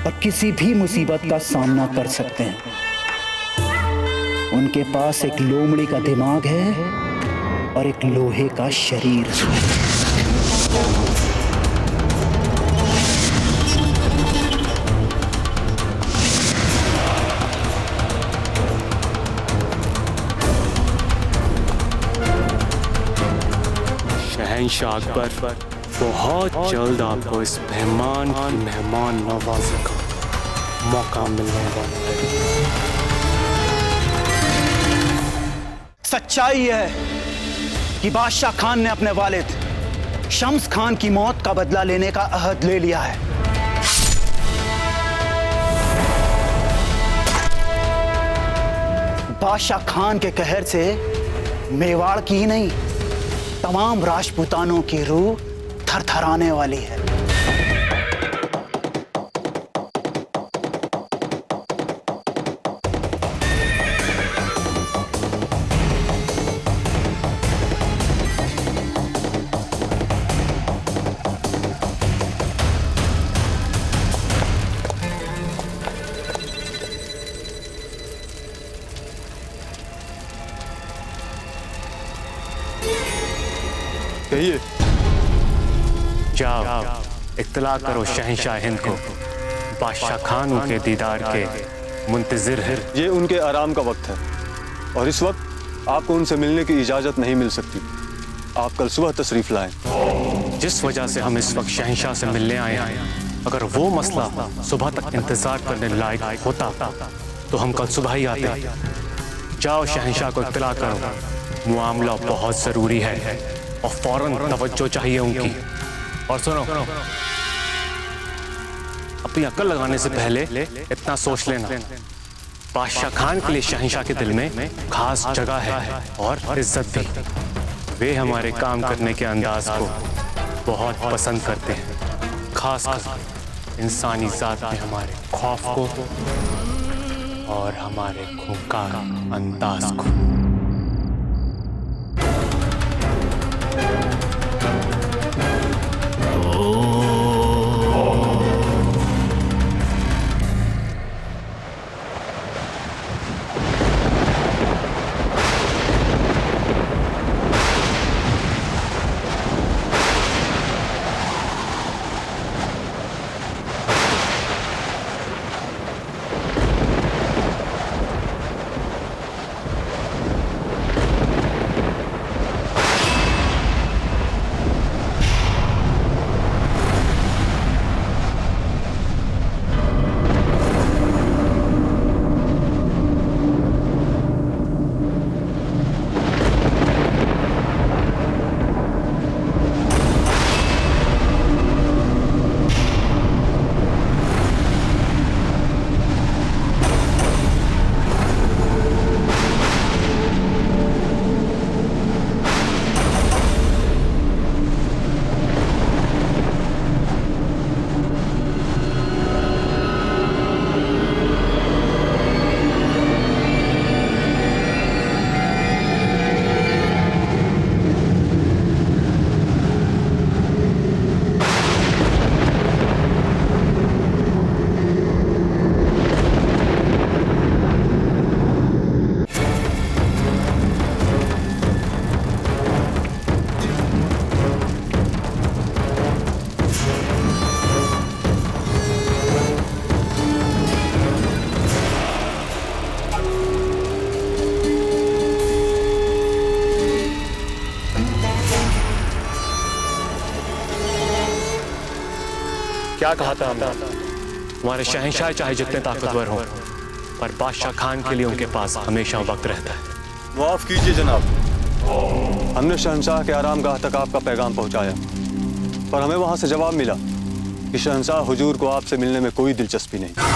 और किसी भी मुसीबत का सामना कर सकते हैं। उनके पास एक लोमड़ी का दिमाग है और एक लोहे का शरीर। शहंशाह अकबर बहुत जल्द आपको इस मेहमान की मेहमान नवाजी का मौका मिलने वाला है। सच्चाई है कि बादशाह खान ने अपने वालिद शम्स खान की मौत का बदला लेने का अहद ले लिया है। बादशाह खान के कहर से मेवाड़ की ही नहीं, तमाम राजपूतानों की रूह थरथराने वाली है। कहिए। जाओ इत्तला करो शहंशाह हिंद को, बादशाह खान उनके दीदार के मुंतजिर है। ये उनके आराम का वक्त है और इस वक्त आपको उनसे मिलने की इजाजत नहीं मिल सकती। आप कल सुबह तशरीफ लाएं। जिस वजह से हम इस वक्त शहंशाह से मिलने आए हैं, अगर वो मसला सुबह तक इंतजार करने लायक होता तो हम कल सुबह ही आते। जाओ शहंशाह को इत्तला करो, मामला बहुत जरूरी है और फौरन तवज्जो चाहिए उनकी। और सुनो, अपनी अक्ल लगाने से पहले इतना सोच लेना, बादशाह खान के लिए शहंशाह के दिल में खास जगह है और इज्जत भी। वे हमारे काम करने के अंदाज को बहुत पसंद करते हैं, खासकर इंसानी जात में हमारे खौफ को और हमारे खूंखार अंदाज को। क्या कहा था हमने? हमारे शहंशाह चाहे जितने ताकतवर हों, पर बादशाह खान के लिए उनके पास हमेशा वक्त रहता है। माफ कीजिए जनाब, हमने शहंशाह के आरामगाह तक आपका पैगाम पहुंचाया, पर हमें वहां से जवाब मिला कि शहंशाह हुजूर को आपसे मिलने में कोई दिलचस्पी नहीं।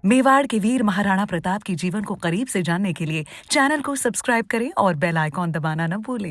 मेवाड़ के वीर महाराणा प्रताप के जीवन को करीब से जानने के लिए चैनल को सब्सक्राइब करें और बेल आइकॉन दबाना न भूलें।